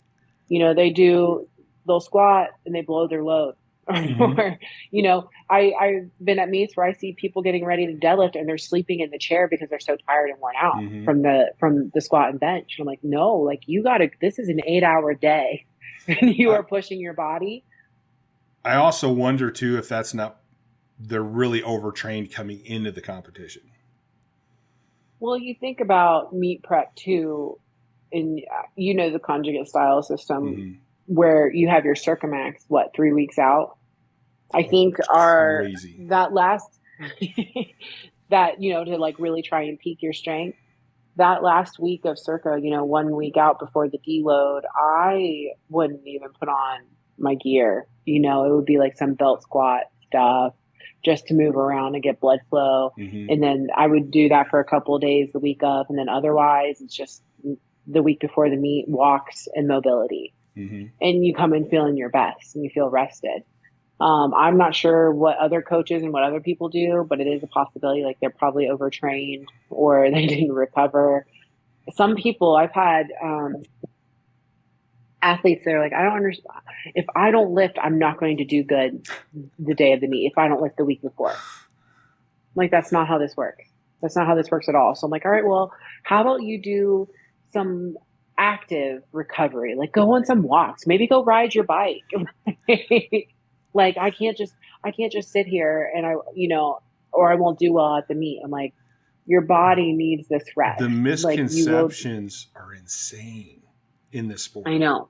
you know, they'll squat and they blow their load. Or, you know, I've been at meets where I see people getting ready to deadlift and they're sleeping in the chair because they're so tired and worn out from the squat and bench. And I'm like, no, like this is an 8-hour day. And you are pushing your body. I also wonder too if they're really overtrained coming into the competition. Well, you think about meet prep too, and you know the conjugate style system where you have your Circumax 3 weeks out. I think that last that, you know, to like really try and peak your strength. That last week of circa, you know, 1 week out before the deload, I wouldn't even put on my gear. You know, it would be like some belt squat stuff just to move around and get blood flow. And then I would do that for a couple of days the week up. And then otherwise, it's just the week before the meet, walks and mobility. And you come in feeling your best and you feel rested. I'm not sure what other coaches and what other people do, but it is a possibility. Like they're probably overtrained or they didn't recover. Some people I've had, athletes, they're like, I don't understand. If I don't lift, I'm not going to do good the day of the meet. If I don't lift the week before, like, that's not how this works. That's not how this works at all. So I'm like, all right, well, how about you do some active recovery? Like go on some walks, maybe go ride your bike. Like I can't just sit here and or I won't do well at the meet. I'm like, your body needs this rest. The misconceptions are insane in this sport. I know.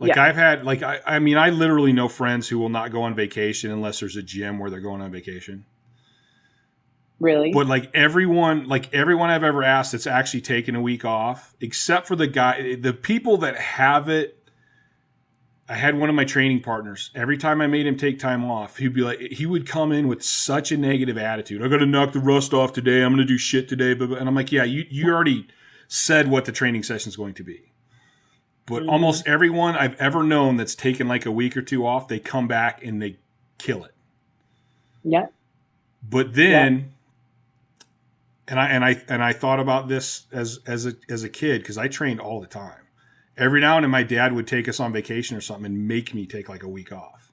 Like I've had, like, I mean, I literally know friends who will not go on vacation unless there's a gym where they're going on vacation. Really? But like everyone I've ever asked that's actually taken a week off, except for the people that have it. I had one of my training partners. Every time I made him take time off, he would come in with such a negative attitude. I got to knock the rust off today. I'm going to do shit today. And I'm like, yeah, you already said what the training session is going to be. But almost everyone I've ever known that's taken like a week or two off, they come back and they kill it. Yeah. But then, and I thought about this as a kid, because I trained all the time. Every now and then my dad would take us on vacation or something and make me take like a week off.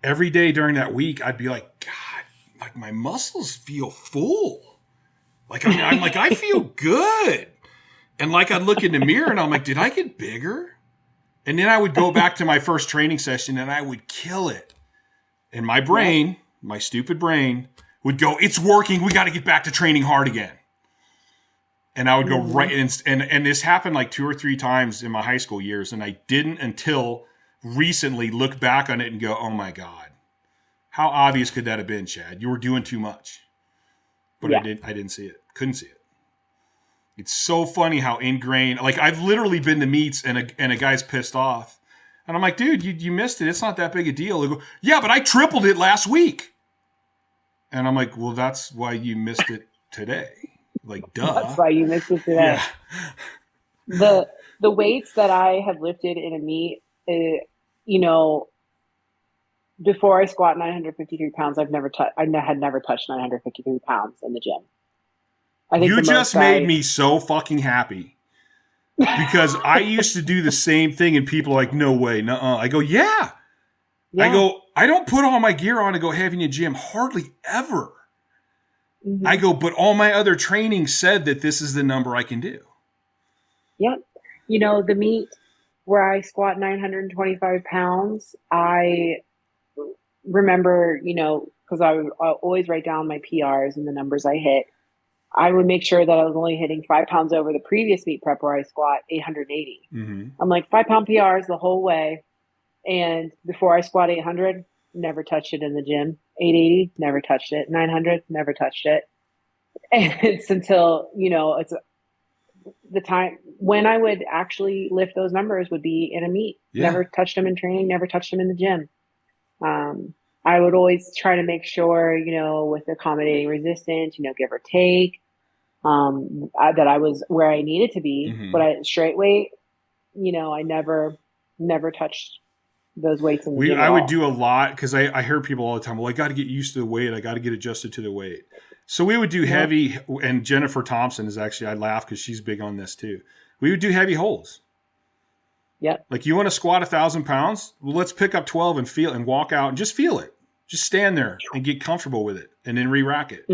Every day during that week, I'd be like, God, like my muscles feel full. Like, I mean, I'm like, I feel good. And like, I'd look in the mirror and I'm like, did I get bigger? And then I would go back to my first training session and I would kill it. And my brain, my stupid brain, would go, it's working. We got to get back to training hard again. And I would go right in, and this happened like 2 or 3 times in my high school years, and I didn't until recently look back on it and go, oh my God, how obvious could that have been, Chad? You were doing too much. But I didn't see it. Couldn't see it. It's so funny how ingrained, like I've literally been to meets and a guy's pissed off. And I'm like, dude, you missed it. It's not that big a deal. They go, yeah, but I tripled it last week. And I'm like, well, that's why you missed it today. Like, duh. That's why you missed it today. Yeah. the weights that I have lifted in a meet, you know, before I squat 953 pounds, I had never touched 953 pounds in the gym. I think you just made me so fucking happy. Because I used to do the same thing and people are like, no way, nuh-uh. I go, yeah. I go, I don't put all my gear on and go heavy in the gym. Hardly ever. Mm-hmm. I go, but all my other training said that this is the number I can do. Yep. You know, the meet where I squat 925 pounds, I remember, you know, because I would always write down my PRs and the numbers I hit. I would make sure that I was only hitting 5 pounds over the previous meet prep where I squat 880. Mm-hmm. I'm like 5 pound PRs the whole way. And before I squat 800, never touched it in the gym. 880, never touched it. 900, never touched it. And it's until, you know, it's the time when I would actually lift those numbers would be in a meet. Yeah. Never touched them in training, never touched them in the gym. I would always try to make sure, you know, with accommodating resistance, you know, give or take, that I was where I needed to be. Mm-hmm. But straight weight, you know, I never touched those weights in the gym. I would do a lot because I hear people all the time, well, I got to get used to the weight. I got to get adjusted to the weight. So we would do heavy, and Jennifer Thompson is actually, I laugh because she's big on this too. We would do heavy holds. Yep. Like you want to squat 1,000 pounds? Well, let's pick up 12 and feel and walk out and just feel it. Just stand there and get comfortable with it and then re-rack it.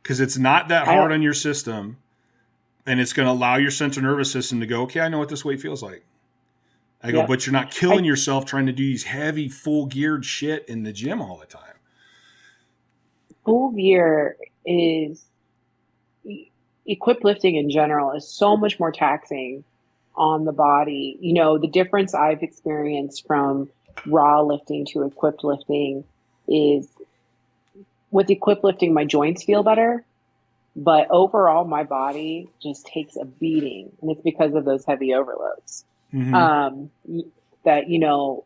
Because it's not that hard on your system, and it's going to allow your central nervous system to go, okay, I know what this weight feels like. I go, but you're not killing yourself trying to do these heavy, full geared shit in the gym all the time. Full gear is, equipped lifting in general is so much more taxing on the body. You know, the difference I've experienced from raw lifting to equipped lifting is with equipped lifting, my joints feel better, but overall my body just takes a beating, and it's because of those heavy overloads. Mm-hmm. That, you know,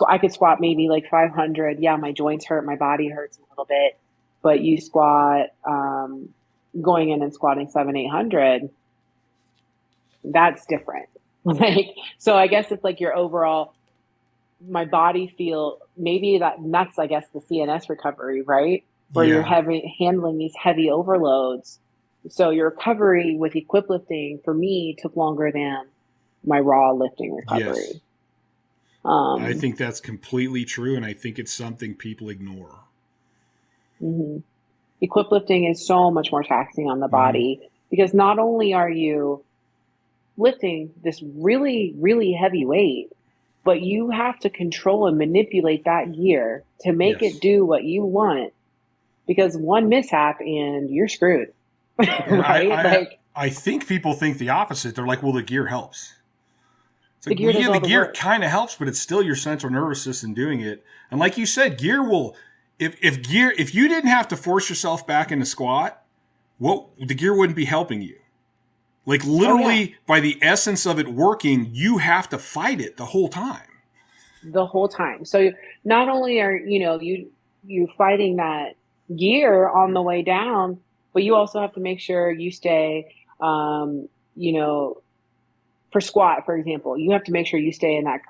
I could squat maybe like 500. Yeah, my joints hurt, my body hurts a little bit, but you squat, going in and squatting 700-800, that's different. Like, so I guess it's like your overall, my body feel, maybe that's, I guess, the CNS recovery, right? Where you're handling these heavy overloads. So your recovery with equip lifting for me took longer than my raw lifting recovery. Yes. I think that's completely true, and I think it's something people ignore. Mm-hmm. Equip lifting is so much more taxing on the body because not only are you lifting this really, really heavy weight, but you have to control and manipulate that gear to make it do what you want, because one mishap and you're screwed. Right? I think people think the opposite. They're like, well, the gear helps. It's like, the gear kind of helps, but it's still your central nervous system doing it. And like you said, gear will, if you didn't have to force yourself back into squat, the gear wouldn't be helping you. Like literally by the essence of it working, you have to fight it the whole time. The whole time. So not only are, you know, you fighting that gear on the way down, but you also have to make sure you stay, you know, for squat, for example, you have to make sure you stay in that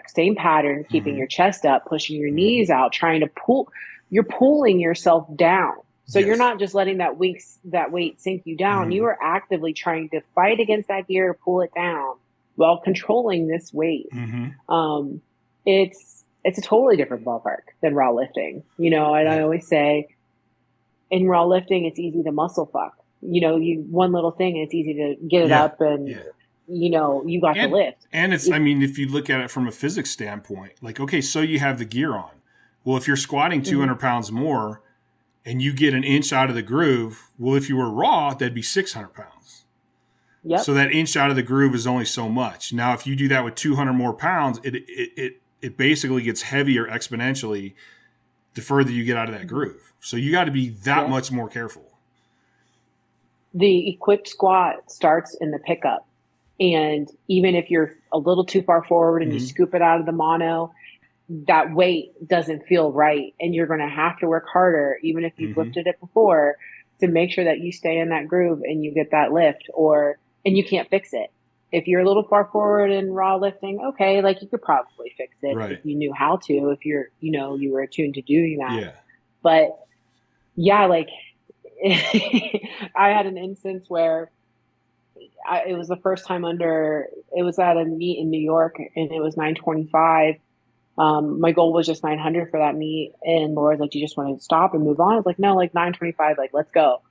same pattern, keeping your chest up, pushing your knees out, trying to you're pulling yourself down. So you're not just letting that weight sink you down. You are actively trying to fight against that gear, pull it down while controlling this weight. It's a totally different ballpark than raw lifting, you know, and I always say in raw lifting, it's easy to muscle fuck, you know, one little thing and it's easy to get it up and you know, you got the lift. And it's, I mean, if you look at it from a physics standpoint, like, okay, so you have the gear on. Well, if you're squatting 200 pounds more and you get an inch out of the groove, well, if you were raw, that'd be 600 pounds. Yep. So that inch out of the groove is only so much. Now, if you do that with 200 more pounds, it basically gets heavier exponentially the further you get out of that groove. So you got to be that much more careful. The equipped squat starts in the pickup. And even if you're a little too far forward and you scoop it out of the mono, that weight doesn't feel right. And you're going to have to work harder, even if you've lifted it before, to make sure that you stay in that groove and you get that lift, and you can't fix it. If you're a little far forward in raw lifting, okay, like you could probably fix it if you knew how to, if you were attuned to doing that. Yeah. But yeah, like I had an instance where it was the first time it was at a meet in New York, and it was 925. My goal was just 900 for that meet. And Laura's like, do you just want to stop and move on? I was like, no, like 925, like, let's go.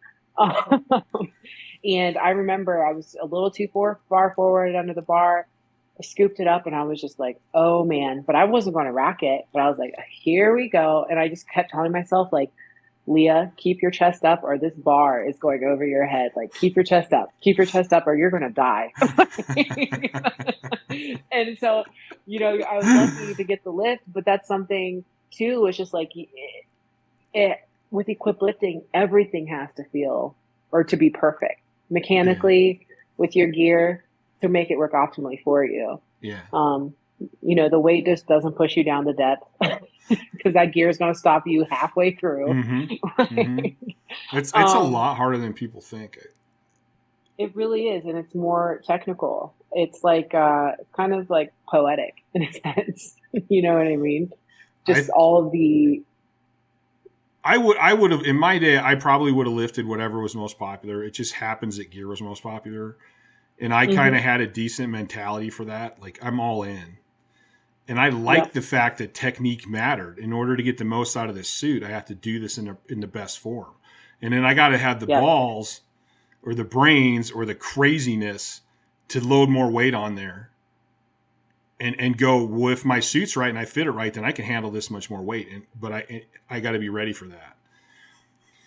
And I remember I was a little too far forward under the bar. I scooped it up and I was just like, oh man, but I wasn't going to rack it, but I was like, here we go. And I just kept telling myself, like, Leah, keep your chest up or this bar is going over your head. Like, keep your chest up or you're going to die. And so, I was lucky to get the lift, but that's something too. It's just like with equip lifting, everything has to feel or to be perfect mechanically with your gear to make it work optimally for you. Yeah. The weight just doesn't push you down the depth because that gear is going to stop you halfway through. Mm-hmm. Mm-hmm. It's a lot harder than people think. It really is. And it's more technical. It's like, kind of like poetic in a sense. You know what I mean? Just all of the... I would have, in my day, I probably would have lifted whatever was most popular. It just happens that gear was most popular. And I kind of had a decent mentality for that. Like, I'm all in. And I like the fact that technique mattered. In order to get the most out of this suit, I have to do this in the best form. And then I got to have the balls or the brains or the craziness to load more weight on there. And go, well, if my suit's right and I fit it right, then I can handle this much more weight. But I got to be ready for that.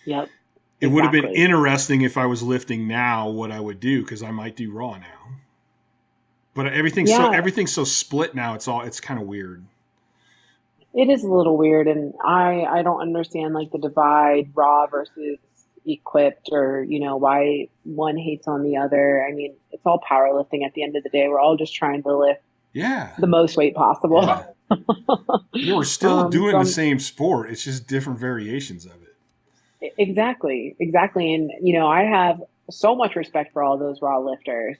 Yep. It would have been interesting if I was lifting now what I would do, because I might do raw now. But everything's so split now. It's kind of weird. It is a little weird, and I don't understand like the divide, raw versus equipped, or why one hates on the other. I mean, it's all powerlifting at the end of the day. We're all just trying to lift the most weight possible. Yeah. We're still doing the same sport. It's just different variations of it. Exactly. And, I have so much respect for all those raw lifters.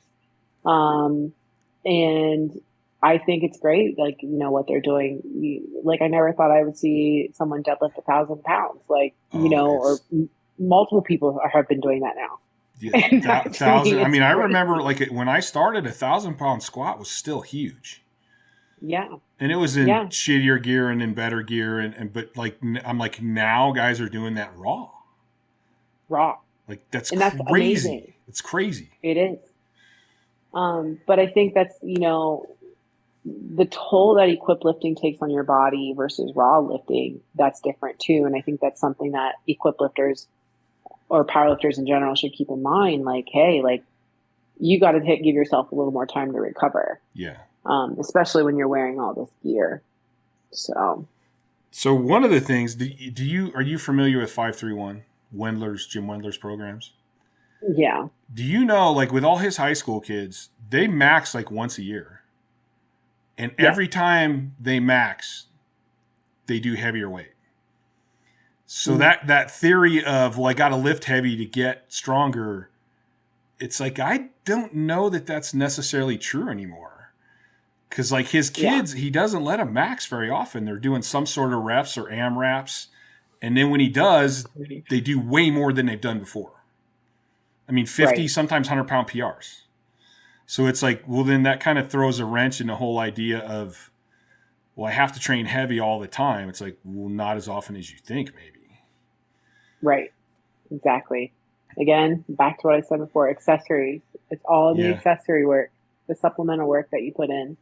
And I think it's great, like, what they're doing. Like, I never thought I would see someone deadlift 1,000 pounds, like, or multiple people have been doing that now. Yeah, 1,000. I mean, I remember like when I started, 1,000-pound squat was still huge. Yeah. And it was in shittier gear and in better gear. But like, I'm like, now guys are doing that raw. Like, that's crazy. Amazing. It's crazy. It is. But I think that's, the toll that equip lifting takes on your body versus raw lifting, that's different too. And I think that's something that equip lifters or powerlifters in general should keep in mind. Like, hey, like, you got to give yourself a little more time to recover. Yeah. Especially when you're wearing all this gear. So one of the things, are you familiar with 531 Jim Wendler's programs? Yeah. Do you know, like, with all his high school kids, they max like once a year, and every time they max, they do heavier weight. So that theory of, well, I got to lift heavy to get stronger, it's like, I don't know that that's necessarily true anymore. Because like his kids, he doesn't let them max very often. They're doing some sort of reps or AMRAPs. And then when he does, they do way more than they've done before. I mean, 50, sometimes 100-pound PRs. So it's like, well, then that kind of throws a wrench in the whole idea of, well, I have to train heavy all the time. It's like, well, not as often as you think, maybe. Right. Exactly. Again, back to what I said before, accessories. It's all the accessory work, the supplemental work that you put in.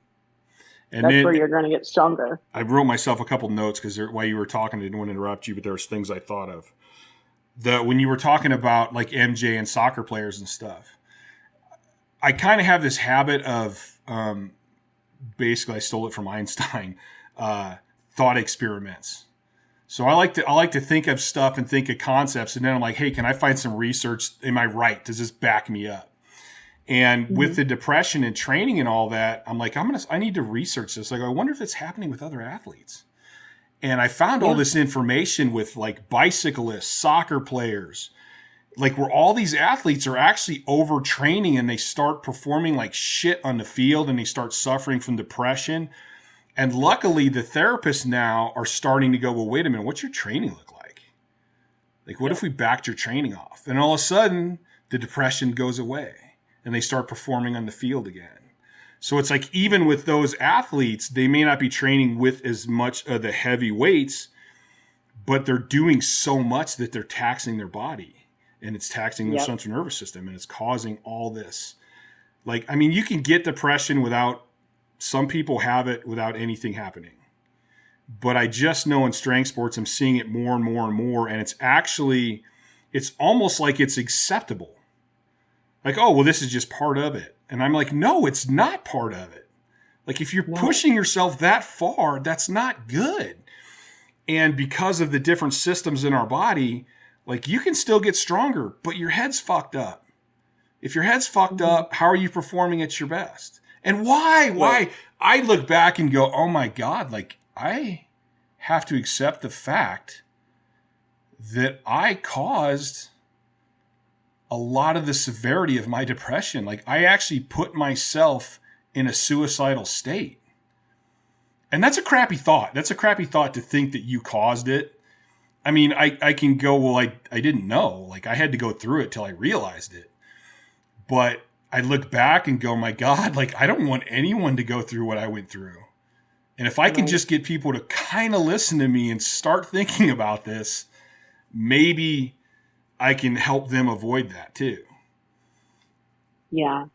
And that's where you're going to get stronger. I wrote myself a couple notes because while you were talking, I didn't want to interrupt you, but there was things I thought of. When you were talking about like MJ and soccer players and stuff, I kind of have this habit of, basically I stole it from Einstein, thought experiments. So I like to think of stuff and think of concepts, and then I'm like, hey, can I find some research? Am I right? Does this back me up? And with the depression and training and all that, I'm like, I need to research this. Like, I wonder if it's happening with other athletes. And I found all this information with like bicyclists, soccer players, like where all these athletes are actually overtraining and they start performing like shit on the field and they start suffering from depression. And luckily the therapists now are starting to go, well, wait a minute, what's your training look like? Like, what if we backed your training off? And all of a sudden the depression goes away and they start performing on the field again. So it's like, even with those athletes, they may not be training with as much of the heavy weights, but they're doing so much that they're taxing their body and it's taxing their central nervous system and it's causing all this. Like, I mean, you can get depression without, some people have it without anything happening. But I just know in strength sports, I'm seeing it more and more and more. And it's actually, it's almost like it's acceptable. Like, oh, well, this is just part of it. And I'm like, no, it's not part of it. Like, if you're pushing yourself that far, that's not good. And because of the different systems in our body, like, you can still get stronger, but your head's fucked up. If your head's fucked up, how are you performing at your best? And why? Why? I look back and go, oh my God, like, I have to accept the fact that I caused a lot of the severity of my depression. Like, I actually put myself in a suicidal state. And that's a crappy thought. That's a crappy thought to think that you caused it. I mean, I can go, well, I didn't know. Like, I had to go through it till I realized it. But I look back and go, my God, like, I don't want anyone to go through what I went through. And if I can just get people to kind of listen to me and start thinking about this, maybe I can help them avoid that too. Yeah.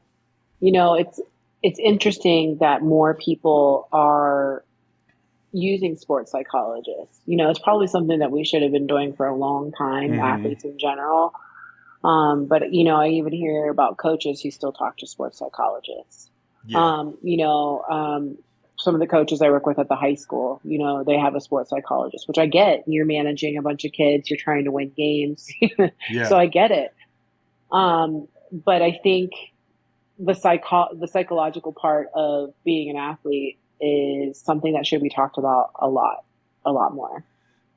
You know, it's interesting that more people are using sports psychologists. You know, it's probably something that we should have been doing for a long time, athletes in general. But, you know, I even hear about coaches who still talk to sports psychologists. Yeah. You know, some of the coaches I work with at the high school, you know, they have a sports psychologist, which I get. You're managing a bunch of kids, you're trying to win games. Yeah. So I get it. But I think the psychological part of being an athlete is something that should be talked about a lot more.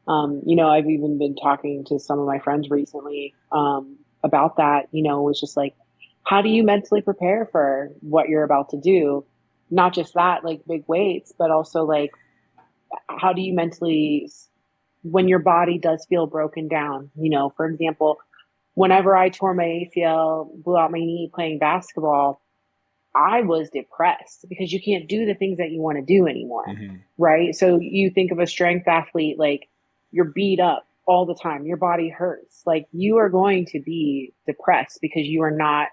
You know, I've even been talking to some of my friends recently about that. You know, it's just like, how do you mentally prepare for what you're about to do? Not just that, like big weights, but also like, how do you mentally, when your body does feel broken down? You know, for example, whenever I tore my ACL, blew out my knee playing basketball, I was depressed because you can't do the things that you want to do anymore, right? So you think of a strength athlete, like, you're beat up all the time, your body hurts. Like, you are going to be depressed because you are not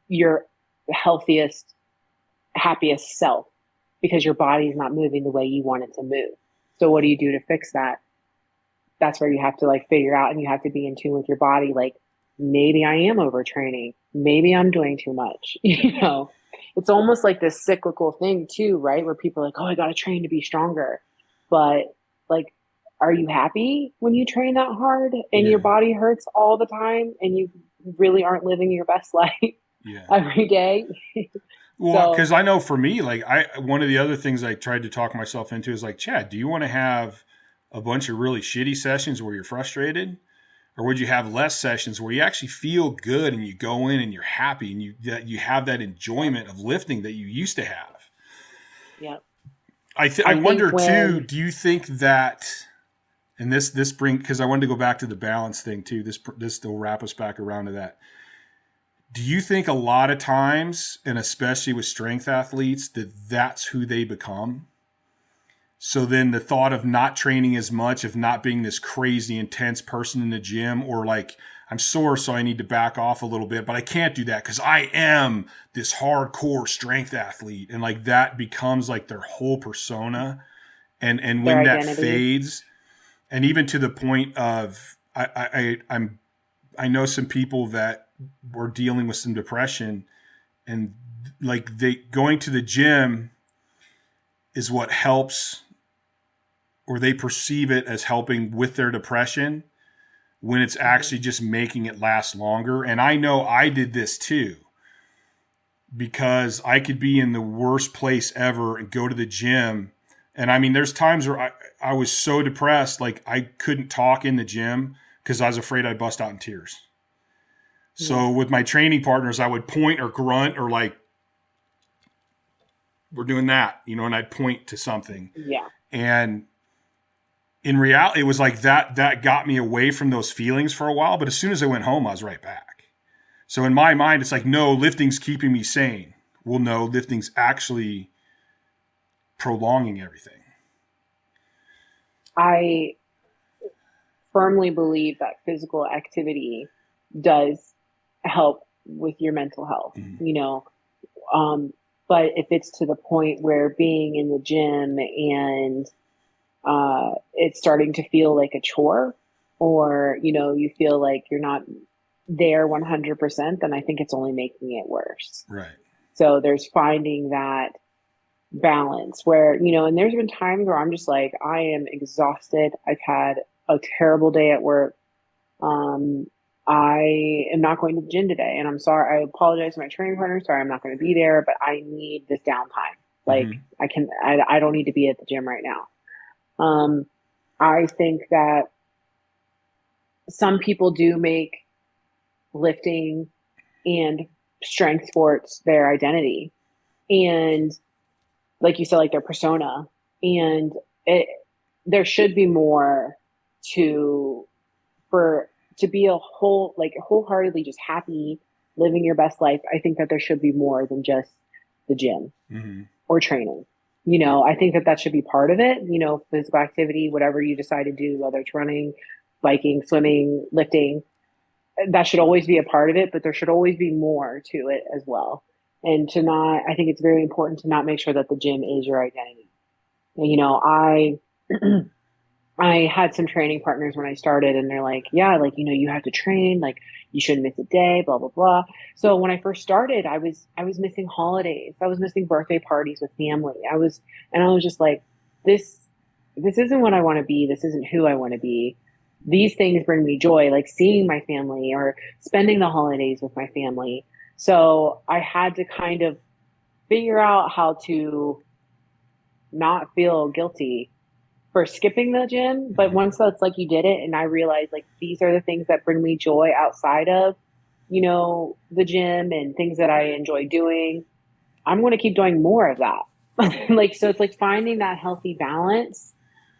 your healthiest, happiest self because your body is not moving the way you want it to move. So what do you do to fix that? That's where you have to like figure out, and you have to be in tune with your body. Like, maybe I am overtraining. Maybe I'm doing too much. You know, it's almost like this cyclical thing too, right? Where people are like, oh, I got to train to be stronger. But like, are you happy when you train that hard and your body hurts all the time and you really aren't living your best life every day? Well, because I know for me, like, one of the other things I tried to talk myself into is like, Chad, do you want to have a bunch of really shitty sessions where you're frustrated? Or would you have less sessions where you actually feel good and you go in and you're happy and you have that enjoyment of lifting that you used to have? Yeah. I wonder too, do you think that, and this bring, because I wanted to go back to the balance thing too, this will wrap us back around to that. Do you think a lot of times, and especially with strength athletes, that's who they become? So then the thought of not training as much, of not being this crazy intense person in the gym, or like, I'm sore, so I need to back off a little bit, but I can't do that because I am this hardcore strength athlete. And like, that becomes like their whole persona. And when that fades, and even to the point of, I know some people that were dealing with some depression, and like, going to the gym is what helps, or they perceive it as helping with their depression, when it's actually just making it last longer. And I know I did this too, because I could be in the worst place ever and go to the gym. And I mean, there's times where I was so depressed, like I couldn't talk in the gym because I was afraid I'd bust out in tears. So with my training partners, I would point or grunt or like, we're doing that, you know, and I'd point to something. Yeah. And in reality, it was like that got me away from those feelings for a while. But as soon as I went home, I was right back. So in my mind, it's like, no, lifting's keeping me sane. Well, no, lifting's actually prolonging everything. I firmly believe that physical activity does help with your mental health, you know. But if it's to the point where being in the gym and it's starting to feel like a chore, or, you know, you feel like you're not there 100%, then I think it's only making it worse. Right. So there's finding that balance where, you know, and there's been times where I'm just like, I am exhausted. I've had a terrible day at work. I am not going to the gym today, and I'm sorry. I apologize to my training partner. Sorry, I'm not going to be there, but I need this downtime. Like I don't need to be at the gym right now. I think that some people do make lifting and strength sports their identity, and like you said, like their persona, and there should be more to be a wholeheartedly just happy, living your best life. I think that there should be more than just the gym or training. You know, I think that should be part of it, you know, physical activity, whatever you decide to do, whether it's running, biking, swimming, lifting, that should always be a part of it, but there should always be more to it as well. And I think it's very important to not make sure that the gym is your identity. And, you know, I had some training partners when I started, and they're like, yeah, like, you know, you have to train, like you shouldn't miss a day, blah, blah, blah. So when I first started, I was missing holidays. I was missing birthday parties with family. I was just like, this isn't what I want to be. This isn't who I want to be. These things bring me joy, like seeing my family or spending the holidays with my family. So I had to kind of figure out how to not feel guilty for skipping the gym. But once that's like you did it, and I realized like these are the things that bring me joy outside of, you know, the gym and things that I enjoy doing, I'm going to keep doing more of that. Like, so it's like finding that healthy balance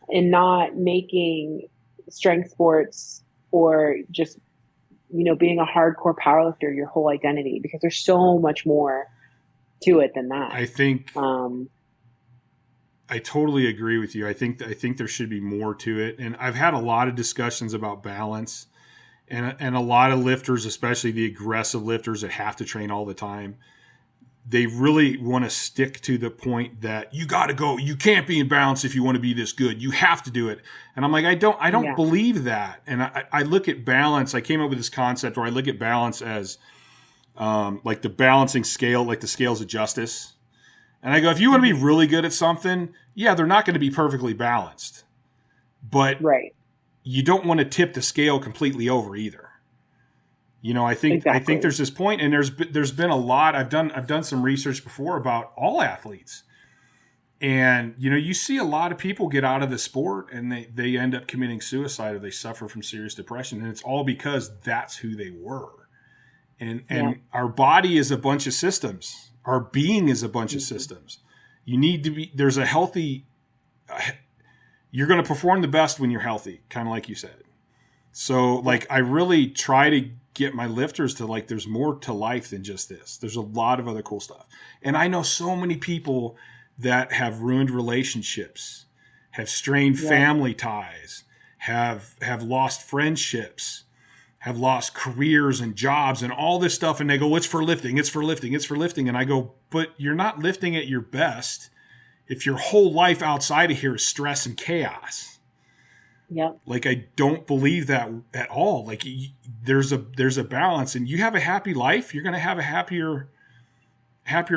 and not making strength sports or just, you know, being a hardcore powerlifter your whole identity, because there's so much more to it than that. I think I totally agree with you. I think there should be more to it. And I've had a lot of discussions about balance, and a lot of lifters, especially the aggressive lifters that have to train all the time, they really want to stick to the point that you got to go. You can't be in balance if you want to be this good. You have to do it. And I'm like, I don't believe that. And I look at balance. I came up with this concept where I look at balance as like the balancing scale, like the scales of justice. And I go, if you want to be really good at something, yeah, they're not going to be perfectly balanced, but you don't want to tip the scale completely over either. You know, I think there's this point, and there's been a lot. I've done some research before about all athletes, and you know, you see a lot of people get out of the sport and they end up committing suicide, or they suffer from serious depression, and it's all because that's who they were. And our body is a bunch of systems. Our being is a bunch of systems. You need to be, there's a healthy, you're going to perform the best when you're healthy, kind of like you said. So like, I really try to get my lifters to like, there's more to life than just this. There's a lot of other cool stuff. And I know so many people that have ruined relationships, have strained family ties, have lost friendships, have lost careers and jobs and all this stuff. And they go, it's for lifting, it's for lifting, it's for lifting. And I go, but you're not lifting at your best if your whole life outside of here is stress and chaos. Yep. Like, I don't believe that at all. Like, there's a balance, and you have a happy life, you're going to have a happier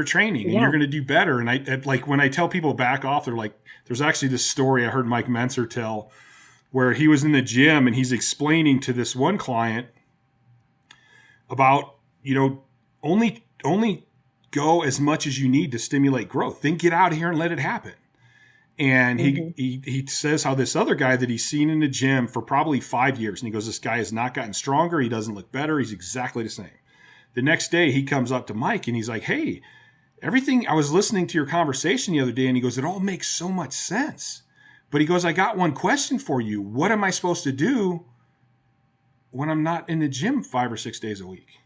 training, and you're going to do better. And I like, when I tell people back off, they're like, there's actually this story I heard Mike Menzer tell, where he was in the gym and he's explaining to this one client about, you know, only go as much as you need to stimulate growth. Then get out of here and let it happen. And Mm-hmm. he says how this other guy that he's seen in the gym for probably 5 years, and he goes, this guy has not gotten stronger. He doesn't look better. He's exactly the same. The next day he comes up to Mike and he's like, hey, everything, I was listening to your conversation the other day, and he goes, it all makes so much sense. But he goes, I got one question for you. What am I supposed to do when I'm not in the gym 5 or 6 days a week?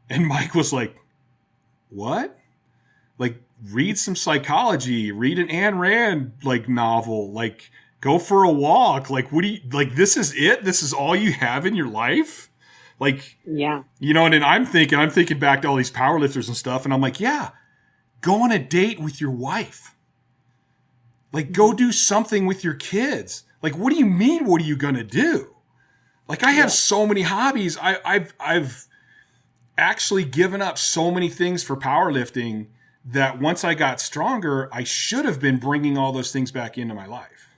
And Mike was like, what? Like, read some psychology, read an Ayn Rand like novel, like go for a walk. Like, what do you, like, this is it? This is all you have in your life? Like, Yeah. you know, and then I'm thinking back to all these powerlifters and stuff. And I'm like, yeah, go on a date with your wife. Like, go do something with your kids. Like, what do you mean? What are you going to do? Like, I have so many hobbies. I've actually given up so many things for powerlifting that once I got stronger, I should have been bringing all those things back into my life.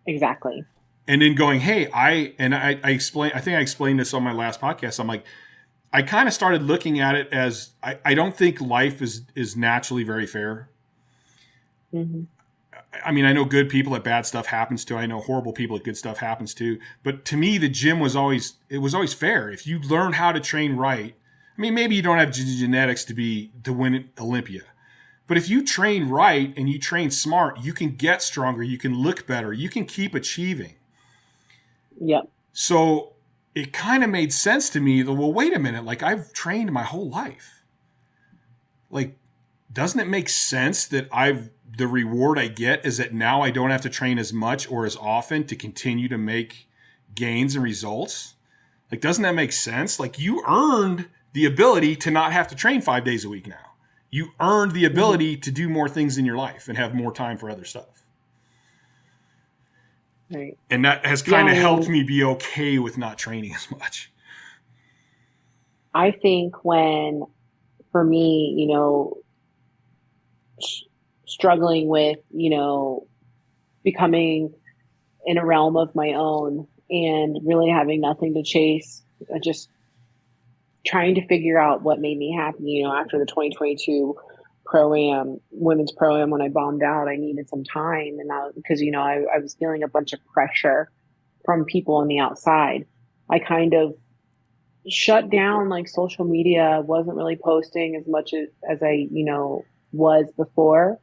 Exactly. And then going, hey, I think I explained this on my last podcast. I'm like, I kind of started looking at it as, I don't think life is naturally very fair. Mm-hmm. I mean, I know good people that bad stuff happens to. I know horrible people that good stuff happens to. But to me, the gym was always fair. If you learn how to train right, I mean, maybe you don't have genetics to win Olympia. But if you train right and you train smart, you can get stronger. You can look better. You can keep achieving. Yep. So it kind of made sense to me that, well, wait a minute. Like, I've trained my whole life. Like, doesn't it make sense that the reward I get is that now I don't have to train as much or as often to continue to make gains and results? Like, doesn't that make sense? Like, you earned the ability to not have to train 5 days a week now. You earned the ability to do more things in your life and have more time for other stuff. Right. And that has kind of helped me be okay with not training as much. I think for me, you know, struggling with, you know, becoming in a realm of my own and really having nothing to chase, just trying to figure out what made me happy. You know, after the 2022 women's pro-am, when I bombed out, I needed some time. And because, you know, I was feeling a bunch of pressure from people on the outside. I kind of shut down like social media, wasn't really posting as much as I, you know, was before.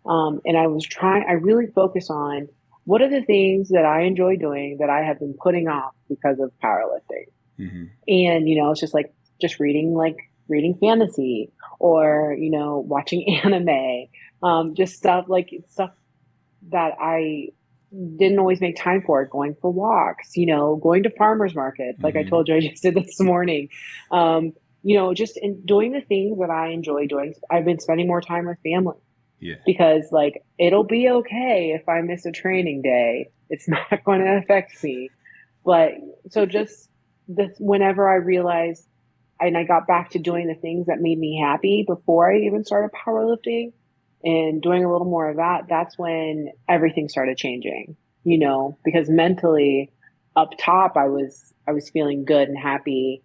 And I really focused on what are the things that I enjoy doing that I have been putting off because of powerlifting. Mm-hmm. And, you know, it's just reading fantasy or, you know, watching anime, just stuff that I didn't always make time for, going for walks, you know, going to farmers markets. Like I told you, I just did this morning, you know, just doing the things that I enjoy doing. I've been spending more time with family. Yeah. Because like, it'll be okay if I miss a training day. It's not going to affect me. But so just whenever I realized and I got back to doing the things that made me happy before I even started powerlifting and doing a little more of that, that's when everything started changing, you know, because mentally up top, I was feeling good and happy.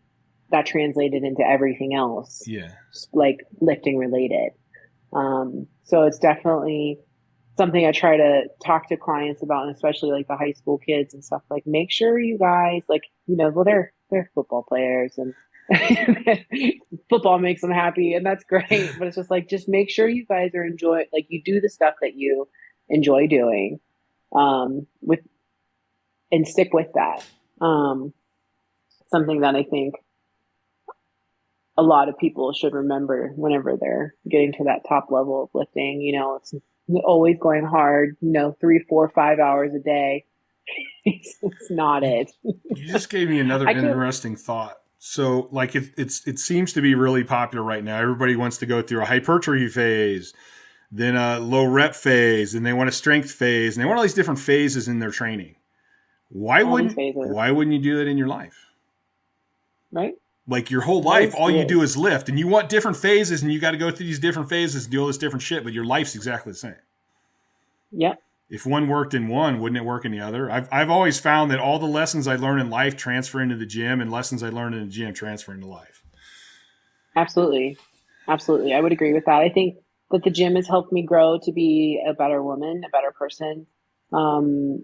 That translated into everything else. Yeah. Like lifting related. So it's definitely something I try to talk to clients about, and especially like the high school kids and stuff. Like, make sure you guys, like, you know, well, they're football players and football makes them happy, and that's great. But it's just like, just make sure you guys are you do the stuff that you enjoy doing, and stick with that. Something that I think a lot of people should remember whenever they're getting to that top level of lifting. You know, it's always going hard, you know, 3, 4, 5 hours a day. It's not it. You just gave me another interesting thought. So like it seems to be really popular right now. Everybody wants to go through a hypertrophy phase, then a low rep phase, and they want a strength phase, and they want all these different phases in their training. Why wouldn't you do that in your life? Right? Like your whole life, all you do is lift, and you want different phases, and you got to go through these different phases and do all this different shit, but your life's exactly the same. Yep. If one worked in one, wouldn't it work in the other? I've always found that all the lessons I learn in life transfer into the gym, and lessons I learn in the gym transfer into life. Absolutely. Absolutely. I would agree with that. I think that the gym has helped me grow to be a better woman, a better person.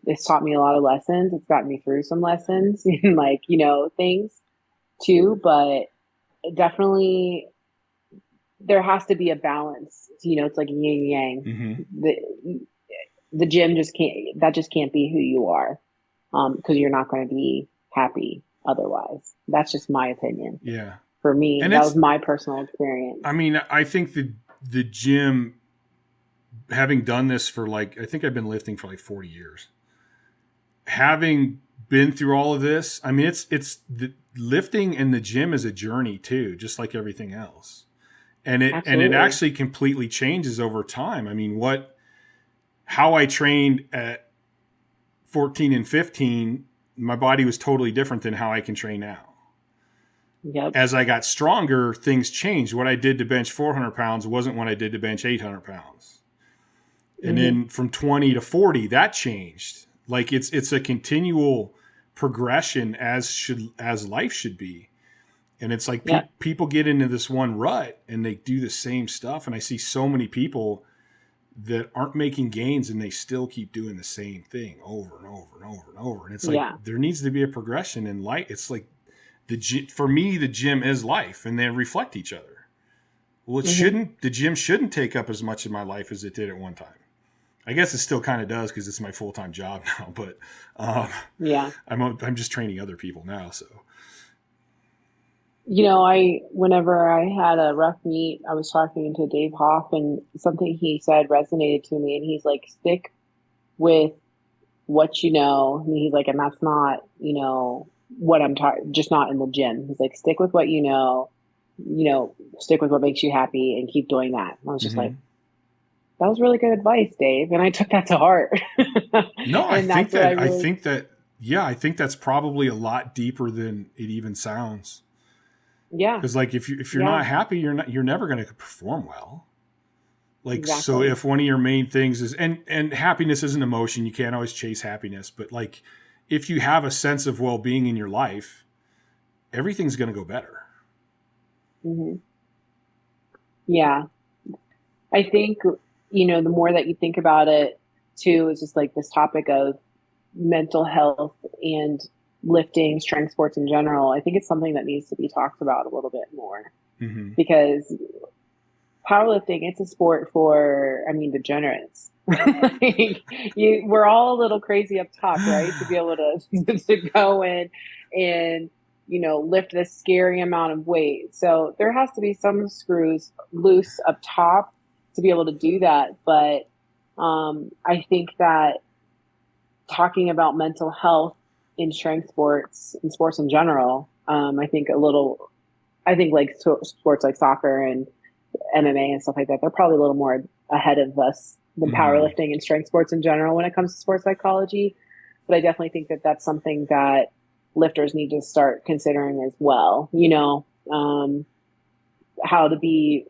It's taught me a lot of lessons. It's gotten me through some lessons and like, things too, but definitely there has to be a balance. It's like yin and yang. Mm-hmm. The gym just can't be who you are. Because you're not going to be happy otherwise. That's just my opinion. Yeah. For me, And that was my personal experience. I mean, I think the gym, having done this for I think I've been lifting for 40 years. Having been through all of this, I mean, it's the lifting and the gym is a journey too, just like everything else. And it actually completely changes over time. I mean, how I trained at 14 and 15, my body was totally different than how I can train now. Yep. As I got stronger, things changed. What I did to bench 400 pounds wasn't what I did to bench 800 pounds. And then from 20 to 40, that changed. Like it's a continual progression as life should be. And it's like people get into this one rut and they do the same stuff. And I see so many people that aren't making gains and they still keep doing the same thing over and over and over and over. And it's like, there needs to be a progression in life. It's like for me, the gym is life and they reflect each other. Well, the gym shouldn't take up as much of my life as it did at one time. I guess it still kind of does because it's my full-time job now, but I'm just training other people now. So, whenever I had a rough meet, I was talking to Dave Hoff and something he said resonated to me. And he's like, stick with what you know. And he's like, and that's not, what I'm talking, just not in the gym. He's like, stick with what you know, stick with what makes you happy and keep doing that. And I was just like, that was really good advice, Dave. And I took that to heart. No, I think that's probably a lot deeper than it even sounds. Yeah. Because if you're not happy, you're never going to perform well. So if one of your main things is, and happiness is an emotion, you can't always chase happiness, but if you have a sense of well-being in your life, everything's going to go better. Mm-hmm. Yeah. I think, the more that you think about it too, is just like this topic of mental health and lifting, strength sports in general. I think it's something that needs to be talked about a little bit more because powerlifting, it's a sport for, degenerates. We're all a little crazy up top, right? To be able to go in and, lift this scary amount of weight. So there has to be some screws loose up top to be able to do that. But I think that talking about mental health in strength sports and sports in general, I think like sports like soccer and MMA and stuff like that, they're probably a little more ahead of us than powerlifting and strength sports in general when it comes to sports psychology. But I definitely think that that's something that lifters need to start considering as well. How to be,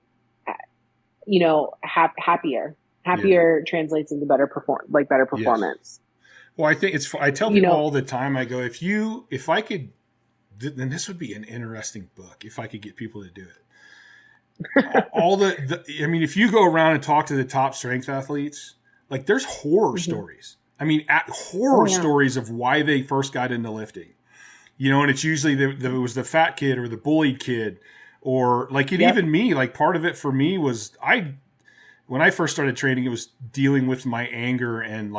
happier. Happier translates into better performance. Yes. Well, I think I tell people all the time, I go, if I could, then this would be an interesting book if I could get people to do it. If you go around and talk to the top strength athletes, there's horror stories. Stories of why they first got into lifting, and it's usually it was the fat kid or the bullied kid, or even me, part of it for me was when I first started training, it was dealing with my anger and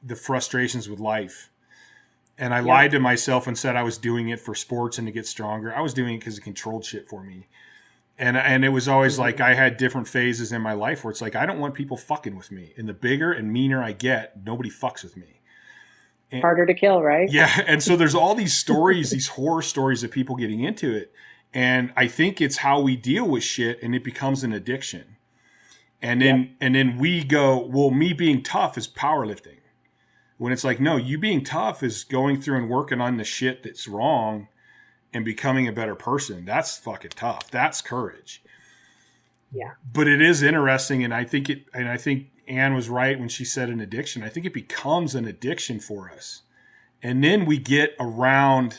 the frustrations with life. And I lied to myself and said I was doing it for sports and to get stronger. I was doing it because it controlled shit for me. And it was always I had different phases in my life where it's I don't want people fucking with me. And the bigger and meaner I get, nobody fucks with me. Harder to kill, right? Yeah. And so there's all these stories, these horror stories of people getting into it. And I think it's how we deal with shit and it becomes an addiction. And then we go, well, me being tough is powerlifting. When it's no, you being tough is going through and working on the shit that's wrong and becoming a better person. That's fucking tough. That's courage. Yeah. But it is interesting. And I think Anne was right when she said an addiction. I think it becomes an addiction for us. And then we get into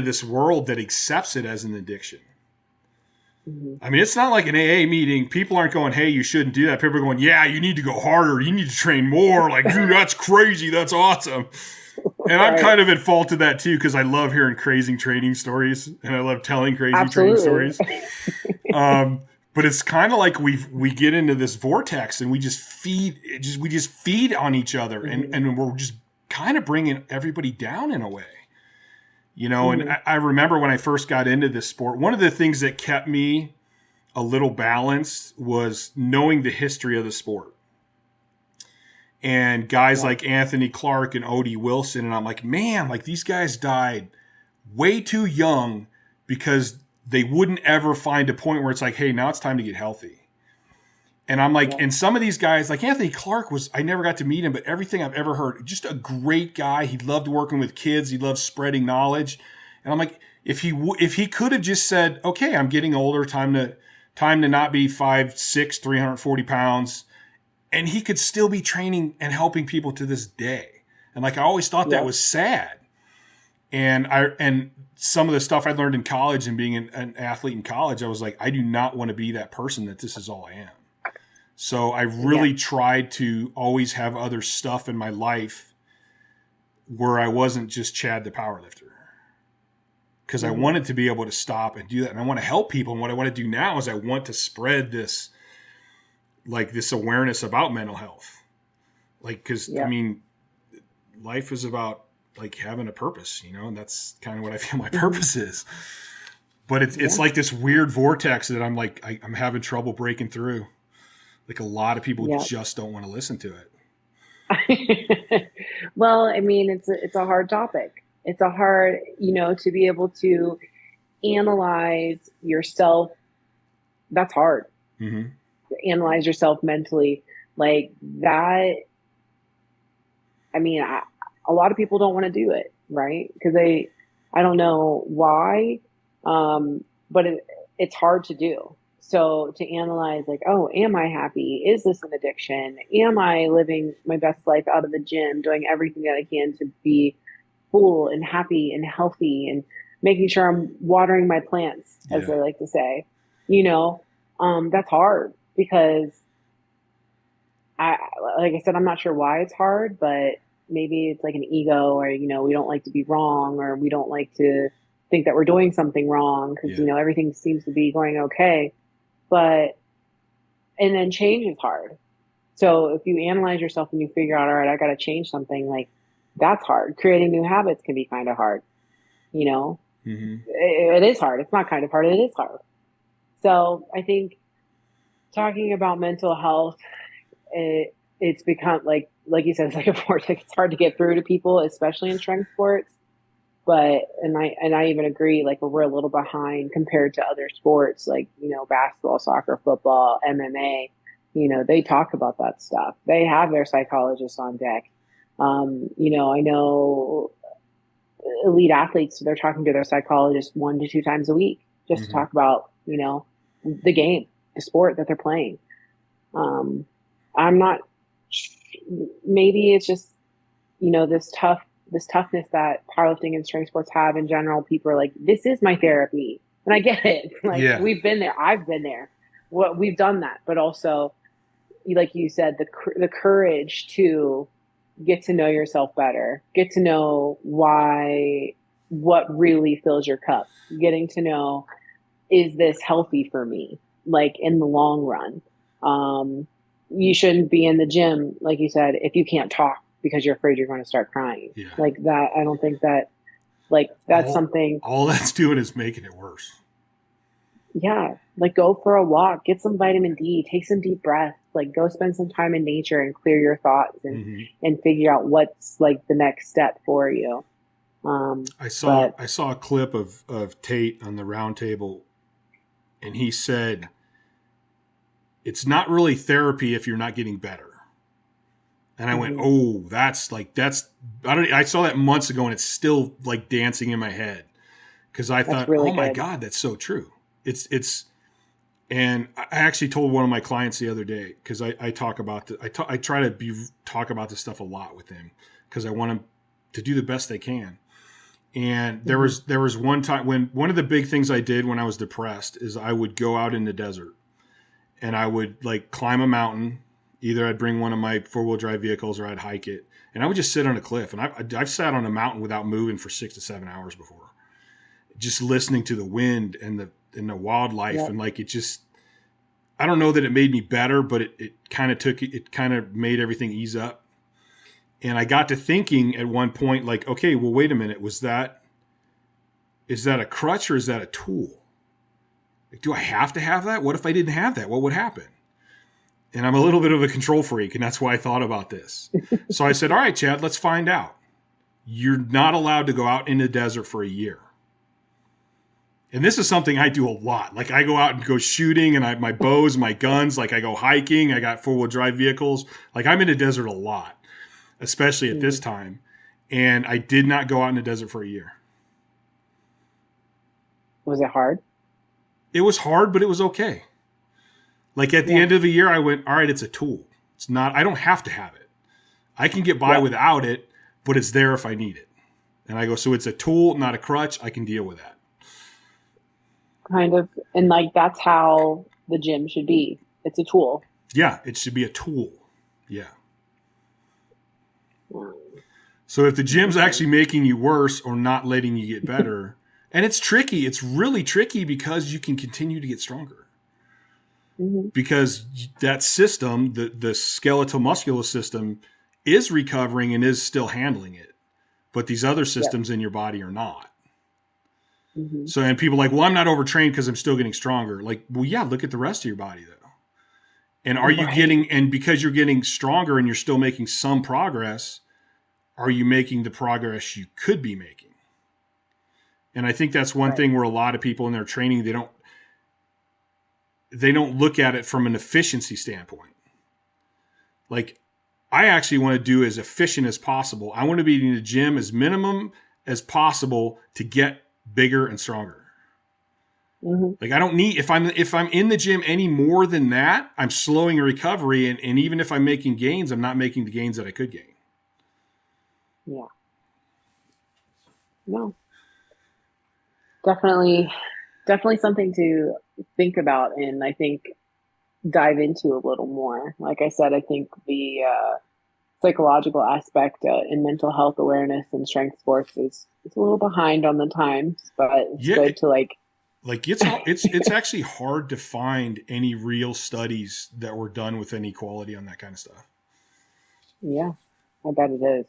this world that accepts it as an addiction. Mhm. I mean, it's not like an AA meeting. People aren't going, hey, you shouldn't do that. People are going, yeah, you need to go harder. You need to train more. Like, dude, that's crazy. That's awesome. And I'm kind of at fault of that too, because I love hearing crazy training stories and I love telling crazy training stories. But it's kind of like we get into this vortex and we just feed on each other, and we're just kind of bringing everybody down in a way. You know, and I remember when I first got into this sport, one of the things that kept me a little balanced was knowing the history of the sport. And guys like Anthony Clark and Odie Wilson, and I'm like, man, like these guys died way too young because they wouldn't ever find a point where it's like, hey, now it's time to get healthy. And I'm like, and some of these guys, like Anthony Clark I never got to meet him, but everything I've ever heard, just a great guy. He loved working with kids. He loved spreading knowledge. And I'm like, if he could have just said, okay, I'm getting older, time to not be 5'6", 340 pounds. And he could still be training and helping people to this day. And like, I always thought that was sad. And some of the stuff I learned in college and being an athlete in college, I was like, I do not want to be that person that this is all I am. So I really tried to always have other stuff in my life where I wasn't just Chad the powerlifter. Because I wanted to be able to stop and do that. And I want to help people. And what I want to do now is I want to spread this awareness about mental health. Like, because, I mean, life is about like having a purpose, you know, and that's kind of what I feel my purpose is. But it's like this weird vortex that I'm like, I'm having trouble breaking through. Like a lot of people just don't want to listen to it. Well, I mean, it's a hard topic. It's a hard, you know, to be able to analyze yourself. That's hard. To analyze yourself mentally like that. I mean, a lot of people don't want to do it, right? Because I don't know why, but it's hard to do. So to analyze like, oh, am I happy? Is this an addiction? Am I living my best life out of the gym, doing everything that I can to be full and happy and healthy and making sure I'm watering my plants, as they like to say, you know, that's hard because like I said, I'm not sure why it's hard, but maybe it's like an ego or, you know, we don't like to be wrong or we don't like to think that we're doing something wrong because, you know, everything seems to be going okay. And then change is hard. So if you analyze yourself and you figure out, all right, I got to change something, like that's hard. Creating new habits can be kind of hard, you know, it is hard. It's not kind of hard. It is hard. So I think talking about mental health, it's become like you said, it's like a vortex. It's hard to get through to people, especially in strength sports. But, and I even agree, like we're a little behind compared to other sports, like, you know, basketball, soccer, football, MMA, you know, they talk about that stuff. They have their psychologists on deck. You know, I know elite athletes, they're talking to their psychologist 1 to 2 times a week just to talk about, you know, the game, the sport that they're playing. I'm not, maybe it's just, you know, this toughness that powerlifting and strength sports have in general. People are like, this is my therapy. And I get it. Like we've been there. I've been there. We've done that. But also, like you said, the courage to get to know yourself better, get to know what really fills your cup, getting to know, is this healthy for me? Like in the long run, you shouldn't be in the gym, like you said, if you can't talk because you're afraid you're going to start crying. Like that. I don't think that, like, that's something. All that's doing is making it worse. Yeah. Like go for a walk, get some vitamin D, take some deep breaths, like go spend some time in nature and clear your thoughts and figure out what's like the next step for you. I saw a clip of Tate on the round table, and he said, it's not really therapy if you're not getting better. And I went, oh, I saw that months ago and it's still like dancing in my head. Cause I thought, really my God, that's so true. And I actually told one of my clients the other day, cause I talk about I try to talk about this stuff a lot with him cause I want him to do the best they can. And there was one time when one of the big things I did when I was depressed is I would go out in the desert and I would like climb a mountain. Either I'd bring one of my 4-wheel drive vehicles or I'd hike it. And I would just sit on a cliff. And I've sat on a mountain without moving for 6 to 7 hours before. Just listening to the wind and the wildlife. And like, it just, I don't know that it made me better, but it kind of made everything ease up. And I got to thinking at one point, like, okay, well, wait a minute. Is that a crutch or is that a tool? Like, do I have to have that? What if I didn't have that? What would happen? And I'm a little bit of a control freak, and that's why I thought about this. So I said, all right, Chad, let's find out. You're not allowed to go out in the desert for a year. And this is something I do a lot. Like, I go out and go shooting, and my bows, my guns, like I go hiking. I got 4-wheel drive vehicles. Like, I'm in the desert a lot, especially at this time. And I did not go out in the desert for a year. Was it hard? It was hard, but it was okay. Like at the end of the year, I went, all right, it's a tool. It's not, I don't have to have it. I can get by without it, but it's there if I need it. And I go, so it's a tool, not a crutch. I can deal with that. Kind of. And like, that's how the gym should be. It's a tool. Yeah, it should be a tool. Yeah. So if the gym's actually making you worse or not letting you get better, and it's tricky, it's really tricky because you can continue to get stronger. Because that system, the skeletal muscular system, is recovering and is still handling it. But these other systems in your body are not. So, and people are like, well, I'm not overtrained because I'm still getting stronger. Like, well, yeah, look at the rest of your body, though. And are you getting, and because you're getting stronger and you're still making some progress, are you making the progress you could be making? And I think that's one thing where a lot of people in their training, they don't look at it from an efficiency standpoint. Like, I actually want to do as efficient as possible. I want to be in the gym as minimum as possible to get bigger and stronger. Like, I don't need, if I'm in the gym any more than that, I'm slowing a recovery. And even if I'm making gains, I'm not making the gains that I could gain. Yeah. No. Definitely something to think about, and I think dive into a little more. Like I said, I think the psychological aspect and mental health awareness in strength sports is a little behind on the times, but it's good to like it's actually hard to find any real studies that were done with any quality on that kind of stuff. Yeah, I bet it is.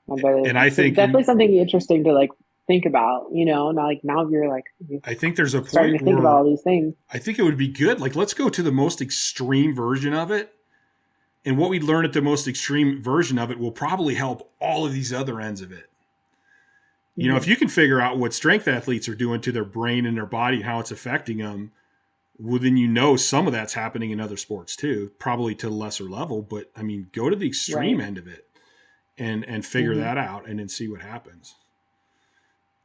And I think definitely something interesting to like think about, now you're like, I think there's a point starting to think about all these things. I think it would be good. Like, let's go to the most extreme version of it. And what we learn at the most extreme version of it will probably help all of these other ends of it. You know, if you can figure out what strength athletes are doing to their brain and their body and how it's affecting them, well, then some of that's happening in other sports too, probably to a lesser level. But I mean, go to the extreme end of it and figure that out and then see what happens.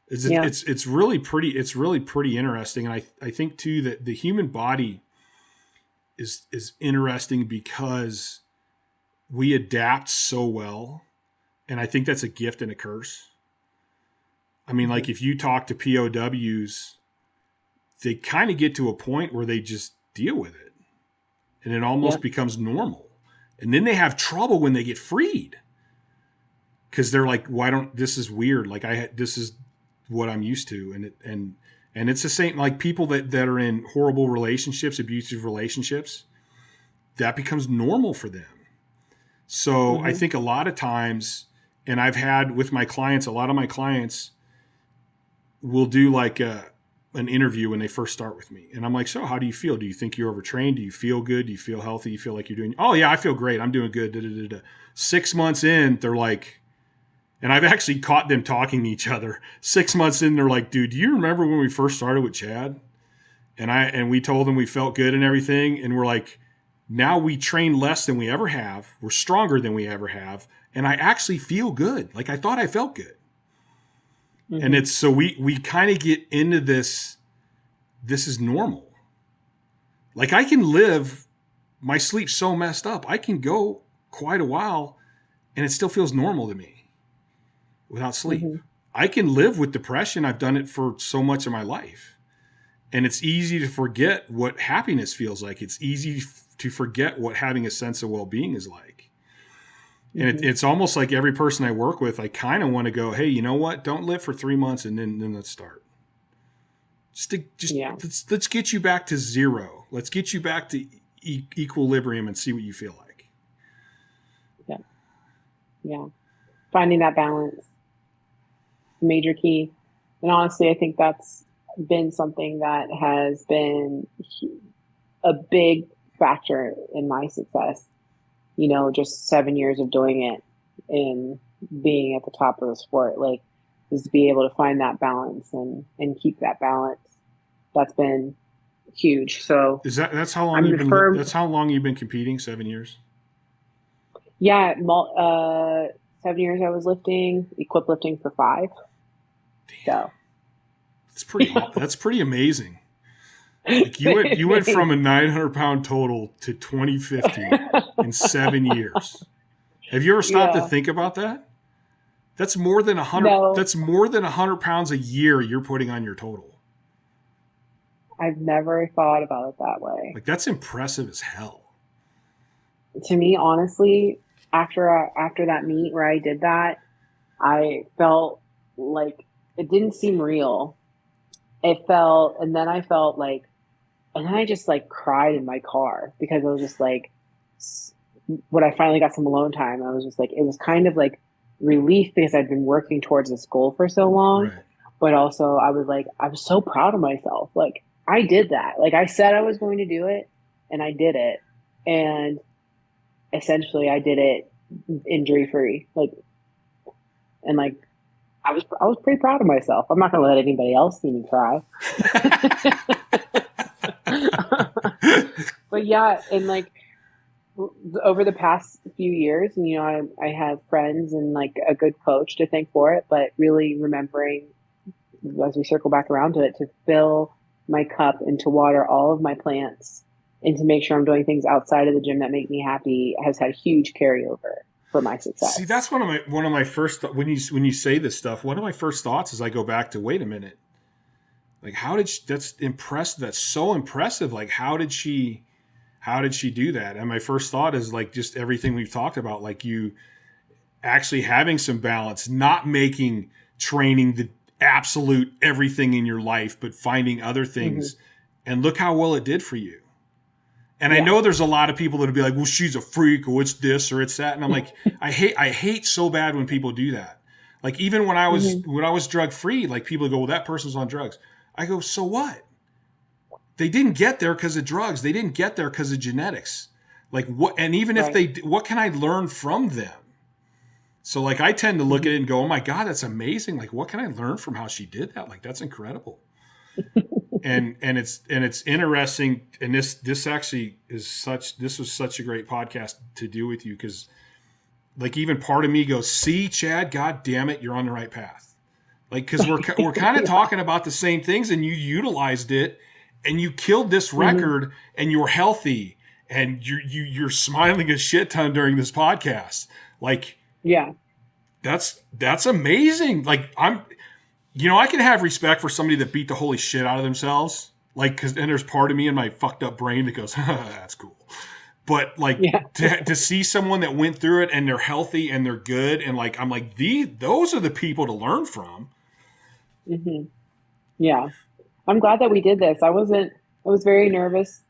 It's really pretty interesting. And I think too that the human body is interesting because we adapt so well. And I think that's a gift and a curse. I mean, like, if you talk to POWs, they kind of get to a point where they just deal with it and it almost becomes normal. And then they have trouble when they get freed because they're like, this is weird. Like, this is what I'm used to. And it's the same, like people that are in horrible relationships, abusive relationships, that becomes normal for them. So I think a lot of times, and I've had with my clients, a lot of my clients will do like an interview when they first start with me. And I'm like, so how do you feel? Do you think you're overtrained? Do you feel good? Do you feel healthy? Do you feel like you're doing, oh yeah, I feel great. I'm doing good. 6 months in, they're like, and I've actually caught them talking to each other. 6 months in, they're like, dude, do you remember when we first started with Chad? And we told them we felt good and everything. And we're like, now we train less than we ever have. We're stronger than we ever have. And I actually feel good. Like I thought I felt good. Mm-hmm. And it's, so we kind of get into this is normal. Like I can live, my sleep's so messed up. I can go quite a while and it still feels normal to me without sleep. Mm-hmm. I can live with depression. I've done it for so much of my life. And it's easy to forget what happiness feels like. It's easy to forget what having a sense of well-being is like. And it's almost like every person I work with, I kind of want to go, hey, you know what? Don't live for 3 months and then let's start. Let's get you back to zero. Let's get you back to equilibrium and see what you feel like. Yeah. Finding that balance, major key. And honestly, I think that's been something that has been a big factor in my success. You know, just 7 years of doing it and being at the top of the sport, like, is to be able to find that balance and keep that balance. That's been huge. So that's how long that's how long you've been competing? 7 years? Yeah. 7 years I was lifting, equip lifting for 5. Damn. So that's pretty amazing. Like you went from a 900-pound total to 2050 in 7 years. Have you ever stopped to think about that? That's more than 100. No. That's more than 100 pounds a year you're putting on your total. I've never thought about it that way. Like, that's impressive as hell. To me, honestly, after that meet where I did that, I felt like it didn't seem real. And then I felt like, and then I just like cried in my car because I was just like, when I finally got some alone time, I was just like, it was kind of like relief because I'd been working towards this goal for so long. Right. But also I was so proud of myself. Like, I did that. Like, I said I was going to do it and I did it. And essentially I did it injury free. I was pretty proud of myself. I'm not going to let anybody else see me cry. But yeah, and like over the past few years, you know, I have friends and like a good coach to thank for it, but really remembering as we circle back around to it, to fill my cup and to water all of my plants and to make sure I'm doing things outside of the gym that make me happy has had huge carryover for my success. See, that's one of my first, when you say this stuff, one of my first thoughts is I go back to, wait a minute. Like, that's impressive. That's so impressive. Like, how did she do that? And my first thought is like, just everything we've talked about, like you actually having some balance, not making training the absolute everything in your life, but finding other things. Mm-hmm. And look how well it did for you. And I know there's a lot of people that'll be like, well, she's a freak, or it's this or it's that. And I'm like, I hate so bad when people do that. Like, even when I was drug free, like, people go, well, that person's on drugs. I go, so what? They didn't get there because of drugs. They didn't get there because of genetics. Like, what? And even if what can I learn from them? So like, I tend to look at it and go, oh my God, that's amazing. Like, what can I learn from how she did that? Like, that's incredible. and it's interesting. And this actually is this was such a great podcast to do with you. Cause like, even part of me goes, see, Chad, God damn it, you're on the right path. Like, cause we're kind of talking about the same things, and you utilized it and you killed this record, and you're healthy and you're smiling a shit ton during this podcast. Like, yeah, that's amazing. Like, I can have respect for somebody that beat the holy shit out of themselves. Like, and there's part of me in my fucked up brain that goes, that's cool. But like, to see someone that went through it and they're healthy and they're good. And like, I'm like, those are the people to learn from. Mm-hmm. Yeah. I'm glad that we did this. I was very nervous.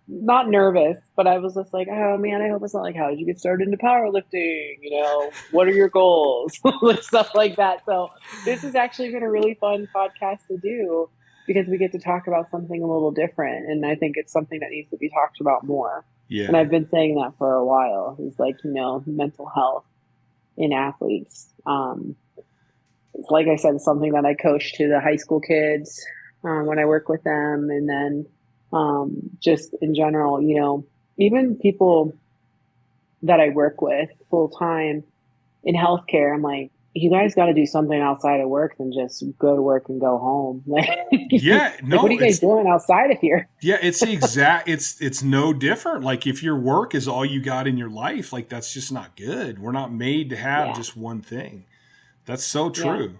Not nervous, but I was just like, oh man, I hope it's not like, how did you get started into powerlifting? You know, what are your goals? Stuff like that. So this has actually been a really fun podcast to do because we get to talk about something a little different. And I think it's something that needs to be talked about more. Yeah. And I've been saying that for a while. It's like, mental health in athletes. It's like I said, it's something that I coach to the high school kids when I work with them. And then just in general, even people that I work with full time in healthcare, I'm like, you guys got to do something outside of work than just go to work and go home. Like, what are you guys doing outside of here? Yeah, it's it's no different. Like, if your work is all you got in your life, like, that's just not good. We're not made to have just one thing. That's so true.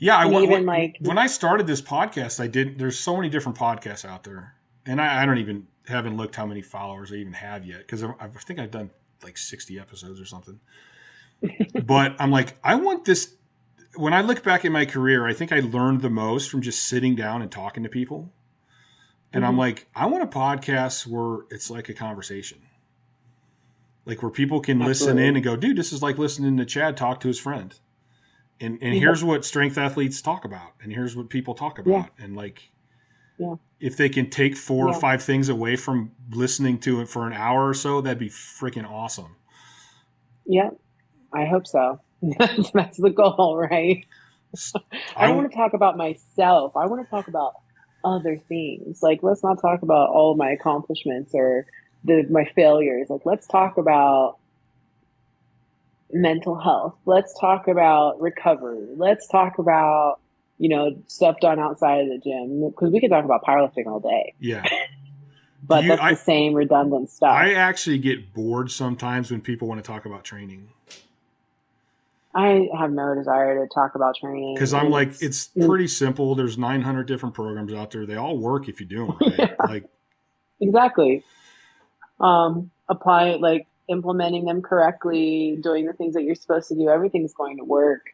Yeah, And even like when I started this podcast, there's so many different podcasts out there, and I don't even haven't looked how many followers I even have yet, because I think I've done like 60 episodes or something. But I'm like, I want this. When I look back at my career, I think I learned the most from just sitting down and talking to people. And I'm like, I want a podcast where it's like a conversation. Like where people can listen in and go, dude, this is like listening to Chad talk to his friend. And here's what strength athletes talk about. And here's what people talk about. And like, if they can take 4 or 5 things away from listening to it for an hour or so, that'd be freaking awesome. Yeah, I hope so. That's the goal, right? I don't want to talk about myself. I want to talk about other things. Like, let's not talk about all of my accomplishments or my failures. Like, let's talk about mental health. Let's talk about recovery. Let's talk about, stuff done outside of the gym, because we could talk about powerlifting all day. Yeah. But that's the same redundant stuff. I actually get bored sometimes when people want to talk about training. I have no desire to talk about training. Because I'm like, it's pretty simple. There's 900 different programs out there. They all work if you do them right. Yeah. Like, exactly. Implementing them correctly, doing the things that you're supposed to do, everything's going to work.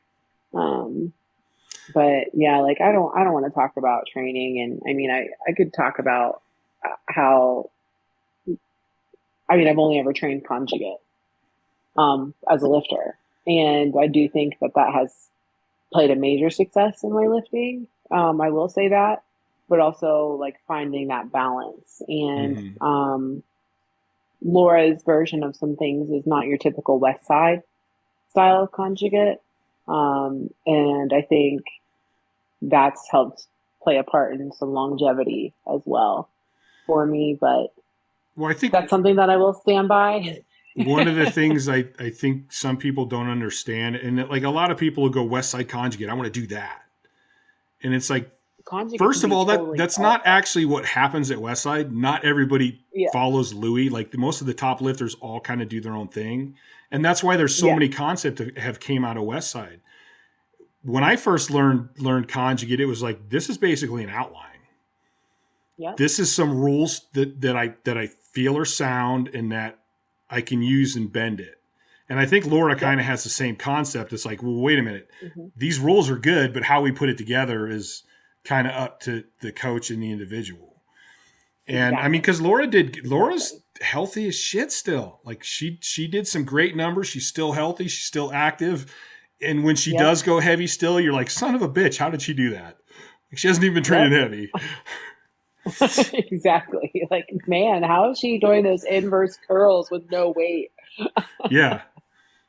But yeah, like I don't want to talk about training. And I mean, I could talk about how, I've only ever trained conjugate, as a lifter. And I do think that has played a major success in my lifting. I will say that, but also like finding that balance. And Laura's version of some things is not your typical West Side style of conjugate. And I think that's helped play a part in some longevity as well for me. But I think that's something that I will stand by. One of the things I think some people don't understand, and like a lot of people will go West Side conjugate, I want to do that. And it's like, conjugate, first of all, that's not actually what happens at West Side. Not everybody follows Louis. Like most of the top lifters all kind of do their own thing. And that's why there's so many concepts that have came out of West Side. When I first learned conjugate, it was like, this is basically an outline. Yeah. This is some rules that I feel are sound and that I can use and bend it. And I think Laura kind of has the same concept. It's like, well, wait a minute. These rules are good, but how we put it together is kind of up to the coach and the individual. And I mean, because Laura's healthy as shit still. Like she did some great numbers. She's still healthy. She's still active. And when she does go heavy still, you're like, son of a bitch, how did she do that? Like, she hasn't even been training heavy. Exactly. Like, man, how is she doing those inverse curls with no weight? Yeah.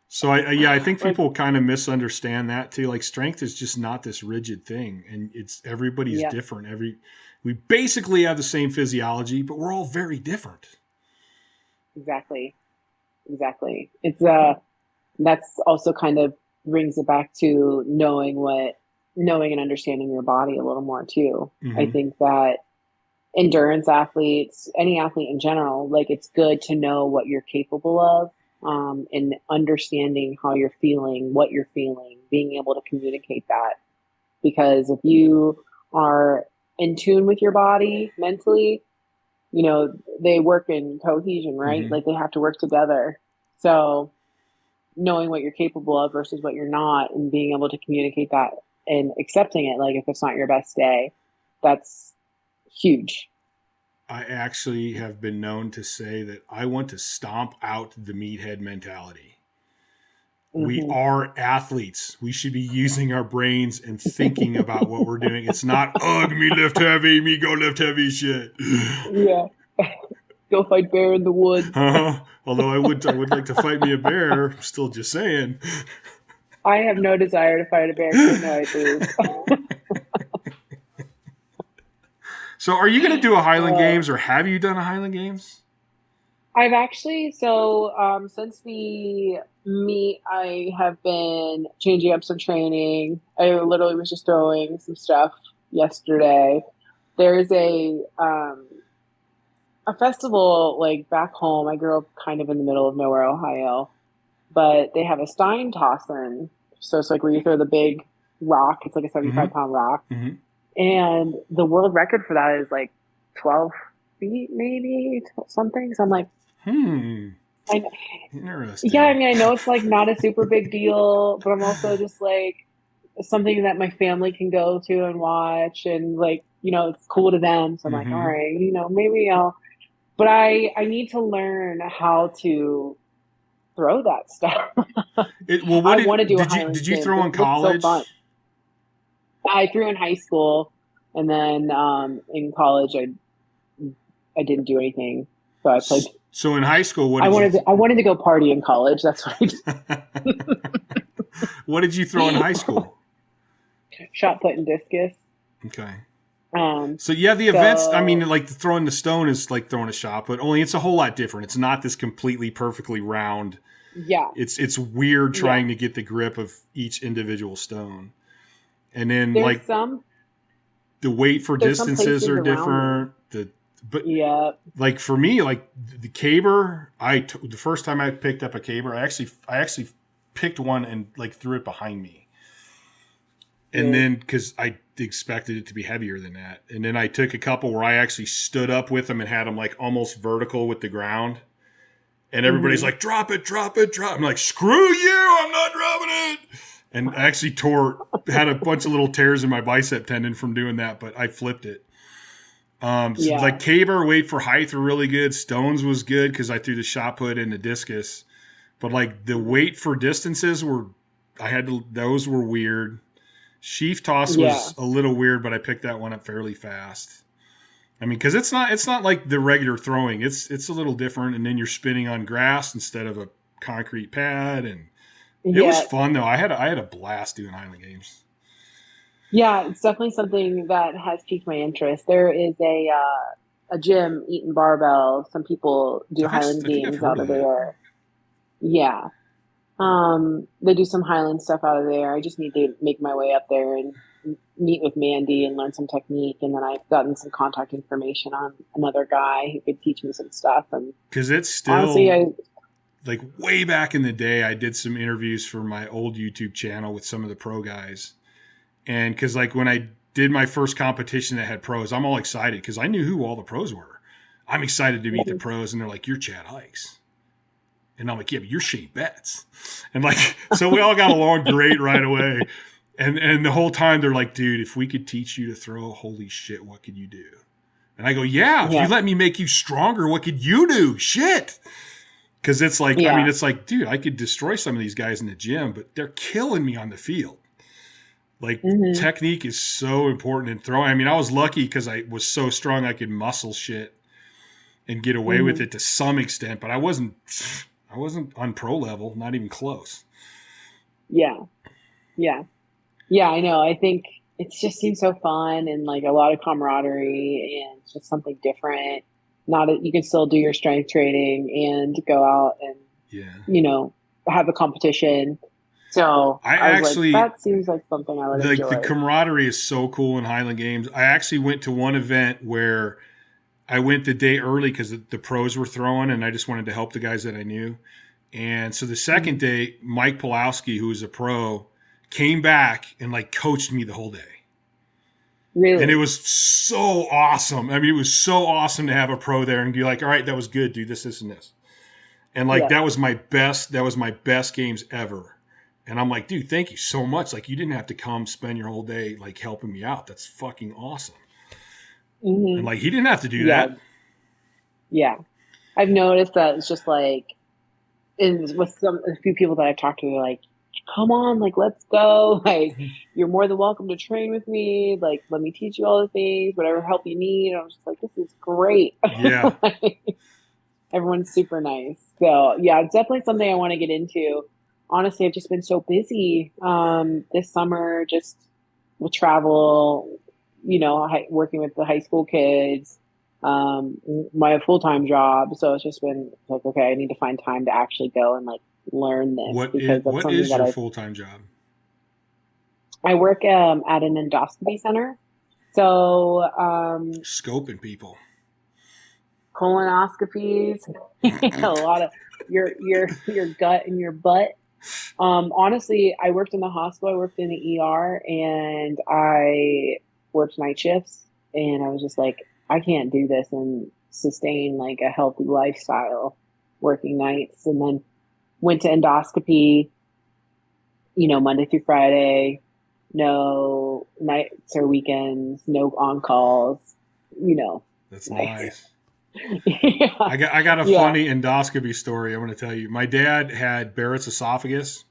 So I think people kind of misunderstand that too. Like strength is just not this rigid thing, and everybody's different. We basically have the same physiology, but we're all very different. Exactly. It's that's also kind of brings it back to knowing and understanding your body a little more too. I think that endurance athletes, any athlete in general, like it's good to know what you're capable of. And understanding how you're feeling, what you're feeling, being able to communicate that. Because if you are in tune with your body mentally, they work in cohesion, right? Like they have to work together. So knowing what you're capable of versus what you're not, and being able to communicate that and accepting it, like if it's not your best day, that's huge. I actually have been known to say that I want to stomp out the meathead mentality. We are athletes. We should be using our brains and thinking about what we're doing. It's not, me lift heavy, me go lift heavy shit. Yeah. Go fight bear in the woods. Although I would like to fight me a bear. I'm still just saying. I have no desire to fight a bear because I know I'd lose. So are you going to do a Highland Games, or have you done a Highland Games? I've actually, since the meet, I have been changing up some training. I literally was just throwing some stuff yesterday. There's a festival like back home. I grew up kind of in the middle of nowhere, Ohio, but they have a Stein tossin. So it's like where you throw the big rock. It's like a 75-pound rock. Mm-hmm. And the world record for that is like 12 feet, maybe something. So I'm like, Interesting. yeah, I mean, I know it's like not a super big deal, but I'm also just like something that my family can go to and watch, and like, you know, it's cool to them. So I'm like, all right, you know, maybe but I need to learn how to throw that stuff. I want to do a Highland did you Games. throw in It looks college? so fun. I threw in high school, and then in college I didn't do anything. So I played. So in high school, I wanted to go party in college. That's what I did. What did you throw in high school? Shot put and discus. Okay. So yeah, the events, I mean, like throwing the stone is like throwing a shot put, only it's a whole lot different. It's not this completely perfectly round. Yeah. It's weird trying to get the grip of each individual stone. And then there's the weight for distances are different. Like for me, like the caber, the first time I picked up a caber, I actually picked one and like threw it behind me. And then, because I expected it to be heavier than that. And then I took a couple where I actually stood up with them and had them like almost vertical with the ground. And everybody's like, drop it, drop it, drop it. I'm like, screw you, I'm not dropping it. And I actually had a bunch of little tears in my bicep tendon from doing that, but I flipped it. So like caber, weight for height were really good. Stones was good because I threw the shot put and the discus. But like the weight for distances those were weird. Sheaf toss was a little weird, but I picked that one up fairly fast. I mean, because it's not like the regular throwing. It's a little different, and then you're spinning on grass instead of a concrete pad, and it was fun though. I had a blast doing Highland Games. Yeah, it's definitely something that has piqued my interest. There is a gym, Eaton Barbell. Some people do Highland Games out of there. Yeah. They do some Highland stuff out of there. I just need to make my way up there and meet with Mandy and learn some technique. And then I've gotten some contact information on another guy who could teach me some stuff. And because it's still honestly, like way back in the day, I did some interviews for my old YouTube channel with some of the pro guys. And because like when I did my first competition that had pros, I'm all excited because I knew who all the pros were. I'm excited to meet the pros, and they're like, "You're Chad Hikes." And I'm like, yeah, but you're Shane Betts. And like, so we all got along great right away. And the whole time they're like, dude, if we could teach you to throw, holy shit, what could you do? And I go, if you let me make you stronger, what could you do? Shit. Because it's like, I mean, it's like, dude, I could destroy some of these guys in the gym, but they're killing me on the field. Like technique is so important in throwing. I mean, I was lucky because I was so strong I could muscle shit and get away with it to some extent, but I wasn't on pro level, not even close. Yeah, I know. I think it just seems so fun and like a lot of camaraderie and just something different. You can still do your strength training and go out and, you know, have a competition. So I was like, that seems like something I would enjoy. The camaraderie is so cool in Highland Games. I actually went to one event where I went the day early because the pros were throwing, and I just wanted to help the guys that I knew. And so the second day, Mike Pulowski, who was a pro, came back and like coached me the whole day. Really? And it was so awesome. I mean, it was so awesome to have a pro there and be like, all right, that was good. Do this, this, and this. And like, that was my best games ever. And I'm like, dude, thank you so much. Like, you didn't have to come spend your whole day like helping me out. That's fucking awesome. And like, he didn't have to do that. Yeah. I've noticed that it's just like, with a few people that I've talked to, they're like, come on, like, let's go. Like, you're more than welcome to train with me. Like, let me teach you all the things, whatever help you need. And I was just like, this is great. Yeah. Everyone's super nice. So yeah, it's definitely something I want to get into. Honestly, I've just been so busy this summer, just with travel, you know, working with the high school kids, my full-time job. So it's just been like, okay, I need to find time to actually go and like learn this. What is your full-time job? I work at an endoscopy center. So scoping people. Colonoscopies, a lot of your gut and your butt. Honestly, I worked in the hospital. I worked in the ER, and I worked night shifts. And I was just like, I can't do this and sustain like a healthy lifestyle working nights. And then went to endoscopy, Monday through Friday, no nights or weekends, no on calls, That's nice. nice. Yeah. I got a funny endoscopy story I'm going to tell you. My dad had Barrett's esophagus,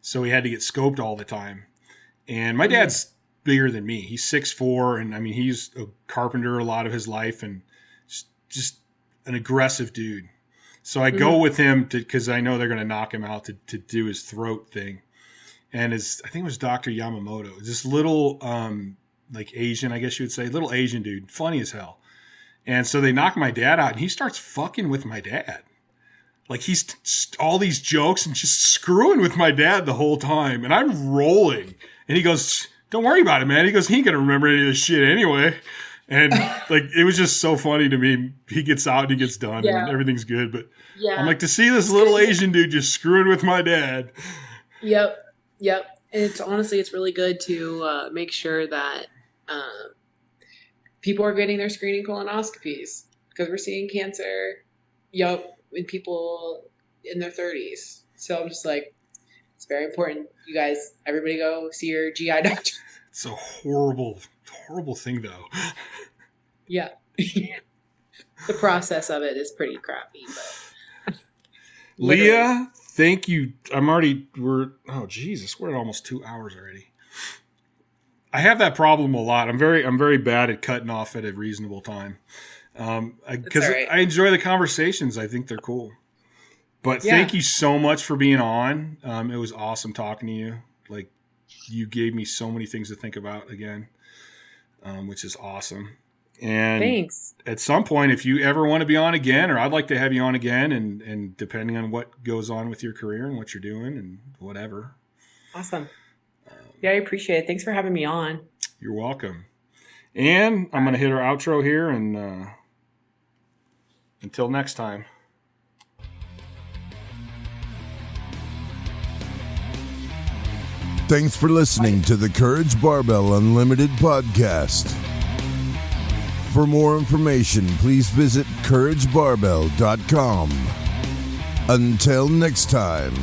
so he had to get scoped all the time. And my dad's bigger than me. He's 6'4", and I mean, he's a carpenter a lot of his life and just an aggressive dude. So I go with him because I know they're going to knock him out to do his throat thing. And I think it was Dr. Yamamoto, this little like Asian, I guess you would say, little Asian dude, funny as hell. And so they knock my dad out, and he starts fucking with my dad. Like he's all these jokes and just screwing with my dad the whole time. And I'm rolling. And he goes, don't worry about it, man. He goes, he ain't going to remember any of this shit anyway. And like, it was just so funny to me. He gets out and he gets done and everything's good. But I'm like, to see this little Asian dude just screwing with my dad. Yep. And it's really good to make sure that people are getting their screening colonoscopies because we're seeing cancer, in people in their 30s. So I'm just like, it's very important. You guys, everybody go see your GI doctor. It's a horrible thing though. Yeah. The process of it is pretty crappy, but Leah, thank you. We're at almost 2 hours already. I have that problem a lot. I'm very bad at cutting off at a reasonable time. Because I enjoy the conversations. I think they're cool. But thank you so much for being on. It was awesome talking to you. Like, you gave me so many things to think about again, which is awesome. And thanks. At some point, if you ever want to be on again, or I'd like to have you on again, and depending on what goes on with your career and what you're doing and whatever. Awesome. I appreciate it. Thanks for having me on. You're welcome. And I'm going to hit our outro here, and until next time. Thanks for listening to the Courage Barbell Unlimited podcast. For more information, please visit couragebarbell.com. Until next time.